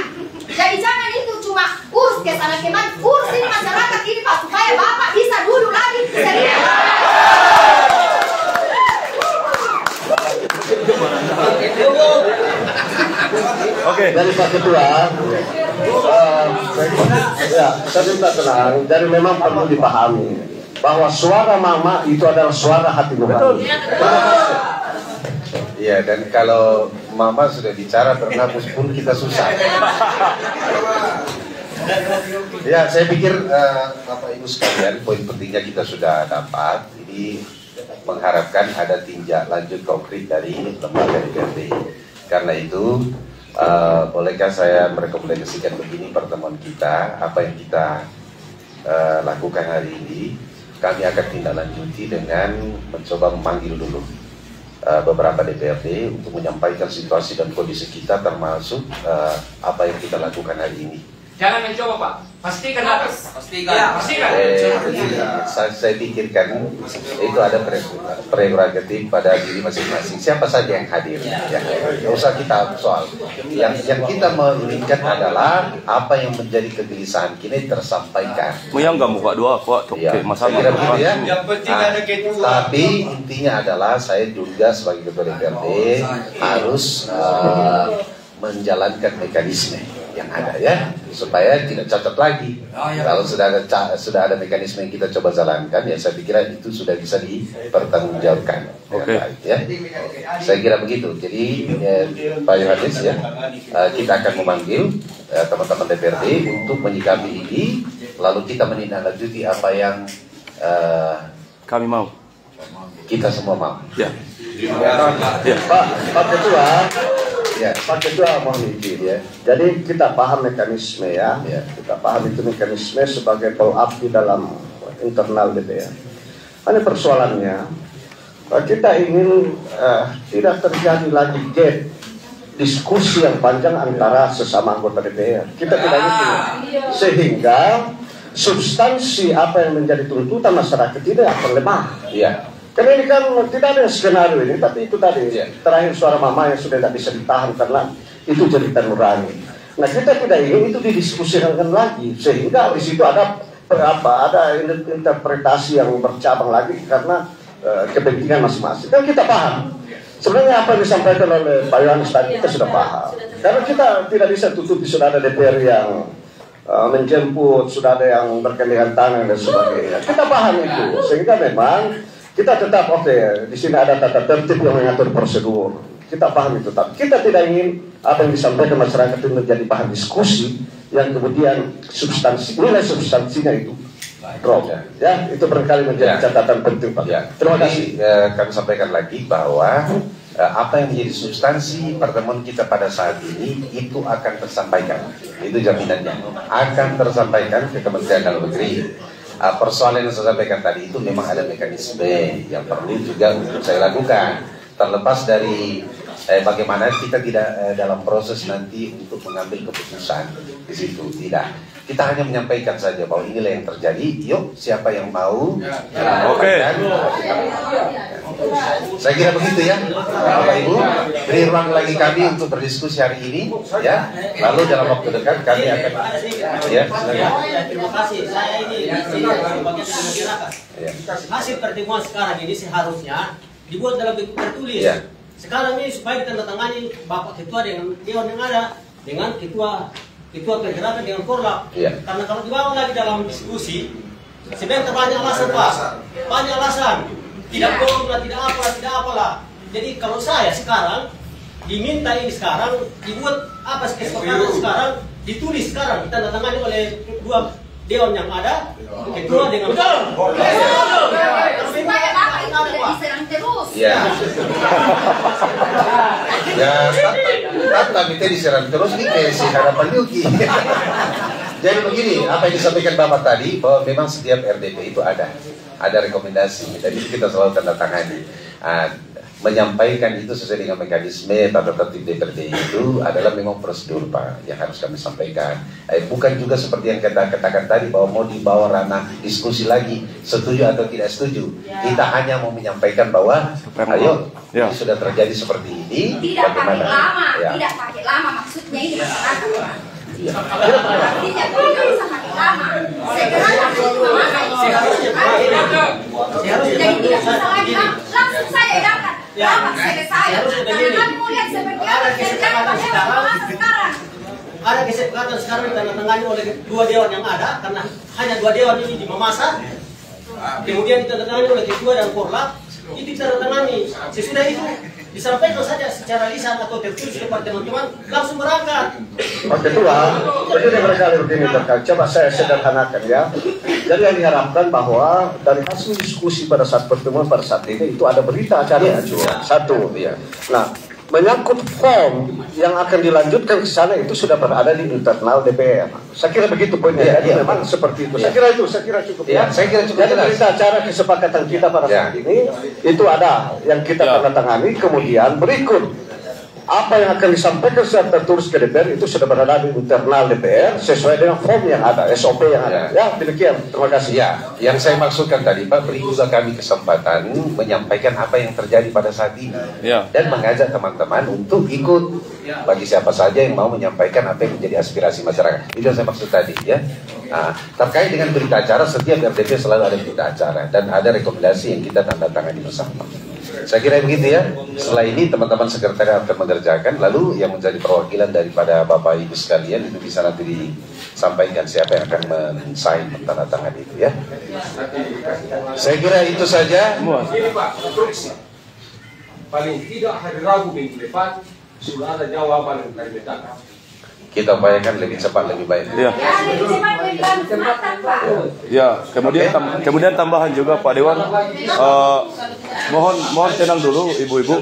Jadi jangan itu cuma urus ke sana kemari, urus ini masyarakat ini Pak supaya Bapak bisa duduk lagi serius. Oke. Dari Pak Ketua, saya minta tenang. Jadi memang perlu dipahami bahwa suara Mama itu adalah suara hati nurani. Iya, dan kalau Mama sudah bicara bernafas pun kita susah. Ya, saya pikir Bapak Ibu sekalian, poin pentingnya kita sudah dapat. Ini mengharapkan ada tindak lanjut konkret dari lembaga DPRD. Karena itu, bolehkah saya merekomendasikan begini pertemuan kita, apa yang kita lakukan hari ini, kami akan tindak lanjuti dengan mencoba memanggil dulu beberapa DPRD untuk menyampaikan situasi dan kondisi kita termasuk apa yang kita lakukan hari ini. Jangan mencoba Pak, pastikan harus. Pastikan. Saya pikirkan itu ada prerogatif pada diri masing-masing. Siapa saja yang hadir, nggak usah kita soal. Yang kita menginginkan adalah apa yang menjadi kegelisahan kita tersampaikan. Yang nggak muka dua, kok masalah. Ya. Yang penting ada ketua. Tapi intinya adalah saya juga sebagai ketua DPRD harus menjalankan mekanisme yang ada ya supaya tidak cacat lagi. Kalau sudah ada mekanisme yang kita coba jalankan ya saya pikir itu sudah bisa dipertanggungjawabkan dengan baik ya. Saya kira begitu. Jadi Pak Yohanes ya kita akan memanggil teman-teman DPRD untuk menyikapi ini lalu kita menindaklanjuti apa yang kami mau. Kita semua mau. Ya. Pak Ketua. Ya, Pak Ketua mohon izin ya. Jadi kita paham mekanisme ya. Kita paham itu mekanisme sebagai follow up di dalam internal DPR. Hanya persoalannya kita ingin tidak terjadi lagi gap diskusi yang panjang antara sesama anggota DPR. Kita tidak ingin sehingga substansi apa yang menjadi tuntutan masyarakat tidak akan lemah. Iya. Karena ini kan tidak ada skenario ini, tapi itu tadi terakhir suara mama yang sudah tidak bisa ditahan karena itu cerita nurani. Nah kita tidak ingin itu didiskusikan lagi sehingga di situ ada interpretasi yang bercabang lagi karena kepentingan masing-masing. Dan kita paham. Sebenarnya apa yang disampaikan oleh Pak Yohanes tadi kita sudah paham. Karena kita tidak bisa tutupi sudah ada DPR yang menjemput, sudah ada yang berkendengan tangan dan sebagainya. Kita paham itu, sehingga memang kita tetap di sini ada tata tertib yang mengatur prosedur. Kita paham itu, tapi kita tidak ingin apa yang disampaikan masyarakat itu menjadi bahan diskusi yang kemudian nilai substansinya itu drop. Ya, itu barangkali menjadi catatan penting Pak. Terima kasih. Kami sampaikan lagi bahwa apa yang menjadi substansi pertemuan kita pada saat ini itu akan tersampaikan. Itu jaminannya. Akan tersampaikan ke Kementerian Dalam Negeri. Persoalan yang saya sampaikan tadi itu memang ada mekanisme yang perlu juga untuk saya lakukan. Terlepas dari bagaimana kita tidak dalam proses nanti untuk mengambil keputusan di situ, tidak. Kita hanya menyampaikan saja bahwa inilah yang terjadi. Yuk, siapa yang mau? Oke. Saya kira begitu ya, Bapak Ibu. Beri ruang lagi kami untuk berdiskusi hari ini, ya. Lalu dalam waktu dekat kami akan, ya. Terima kasih. Saya ini bagian masyarakat. Hasil pertemuan sekarang ini seharusnya dibuat dalam bentuk tertulis. Sekarang ini supaya ditandatangani Bapak Ketua dengan Dewan yang ada dengan Ketua pergerakan dengan Korlap. Karena kalau dibawa lagi dalam diskusi, sebenarnya banyak alasan Pak, banyak alasan. Tidak korum lah, tidak apalah. Jadi kalau saya sekarang diminta ini sekarang dibuat apa kesepakatan sekarang ditulis sekarang ditandatangani oleh dua Dewan yang ada, Ketua dengan supaya Bapak itu tidak diserang terus. Ya, tak kita diserang terus nih ke harapan Yuki. Jadi begini, apa yang disampaikan Bapak tadi bahwa memang setiap RDP itu ada rekomendasi. Dan itu kita selalu tanda tangani. Menyampaikan itu sesuai dengan mekanisme tata tertib DPRD itu adalah memang prosedur Pak yang harus kami sampaikan. Bukan juga seperti yang kita katakan tadi bahwa mau dibawa ranah diskusi lagi setuju atau tidak setuju. Kita hanya mau menyampaikan bahwa ayo ini sudah terjadi seperti ini. Tidak pakai lama, tidak pakai lama maksudnya ini masyarakat Pak. Tidak bisa pakai lama. Segera langsung jadi tidak bisa lagi langsung saya edahkan. Bapak saya karena kami mau lihat seperti apa kerjaan Pak Dewan sekarang. Ada kesepakatan sekarang ditandatangani oleh dua dewan yang ada karena hanya dua dewan ini di Mamasa. Kemudian ditandatangani oleh Ketua dan Korlap. Itu ditandatangani. Sesudah itu disampaikan saja secara lisan atau tertulis kepada teman-teman langsung berangkat. Pak Ketua, jadi barangkali begini terkait. Coba saya sederhanakan ya. Jadi yang diharapkan bahwa dari hasil diskusi pada saat pertemuan pada saat ini itu ada berita acara satu. Nah, menyangkut form yang akan dilanjutkan ke sana itu sudah berada di internal DPR. Saya kira begitu poinnya. Jadi memang seperti itu. Saya kira cukup. Saya kira cukup. Jadi berita acara kesepakatan kita pada saat ini itu ada yang kita tanda tangani. Kemudian berikut apa yang akan disampaikan secara tertulis ke DPR itu sudah berada di internal DPR sesuai dengan form yang ada, SOP yang ada. Ya, demikian. Terima kasih. Ya, yang saya maksudkan tadi Pak, beri juga kami kesempatan menyampaikan apa yang terjadi pada saat ini dan mengajak teman-teman untuk ikut bagi siapa saja yang mau menyampaikan apa yang menjadi aspirasi masyarakat. Itu yang saya maksud tadi ya. Nah, terkait dengan berita acara, setiap RDP selalu ada berita acara dan ada rekomendasi yang kita tanda tangani bersama. Saya kira begitu ya. Setelah ini teman-teman sekretariat akan mengerjakan, lalu yang menjadi perwakilan daripada Bapak Ibu sekalian itu bisa nanti disampaikan siapa yang akan men-sign tanda-tangan itu ya. Saya kira itu saja. Ini Pak, paling tidak hari Rabu minggu depan sudah ada jawaban dari Medan. Kita upayakan lebih cepat lebih baik. Ya, kemudian tambahan juga Pak Dewan, mohon tenang dulu ibu-ibu.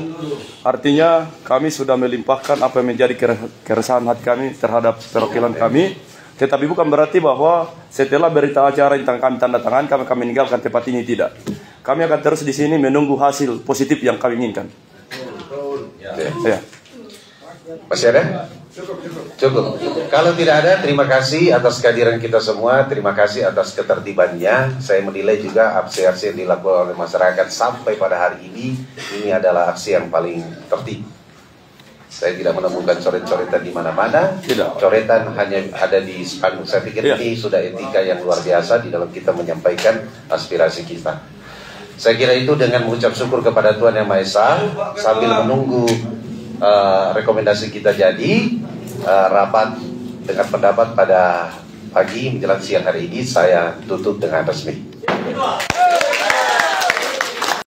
Artinya kami sudah melimpahkan apa yang menjadi keresahan hati kami terhadap perwakilan kami. Tetapi bukan berarti bahwa setelah berita acara tentang kami tanda tangan kami akan meninggalkan tempat ini, tidak. Kami akan terus di sini menunggu hasil positif yang kami inginkan. Masih ada? Cukup. Kalau tidak ada, terima kasih atas kehadiran kita semua. Terima kasih atas ketertibannya. Saya menilai juga aksi-aksi yang dilakukan oleh masyarakat sampai pada hari ini adalah aksi yang paling tertib. Saya tidak menemukan coret-coretan di mana-mana. Coretan hanya ada di spanduk. Saya pikir ini sudah etika yang luar biasa di dalam kita menyampaikan aspirasi kita. Saya kira itu dengan mengucap syukur kepada Tuhan Yang Maha Esa sambil menunggu rekomendasi kita jadi rapat dengan pendapat pada pagi menjelang siang hari ini saya tutup dengan resmi.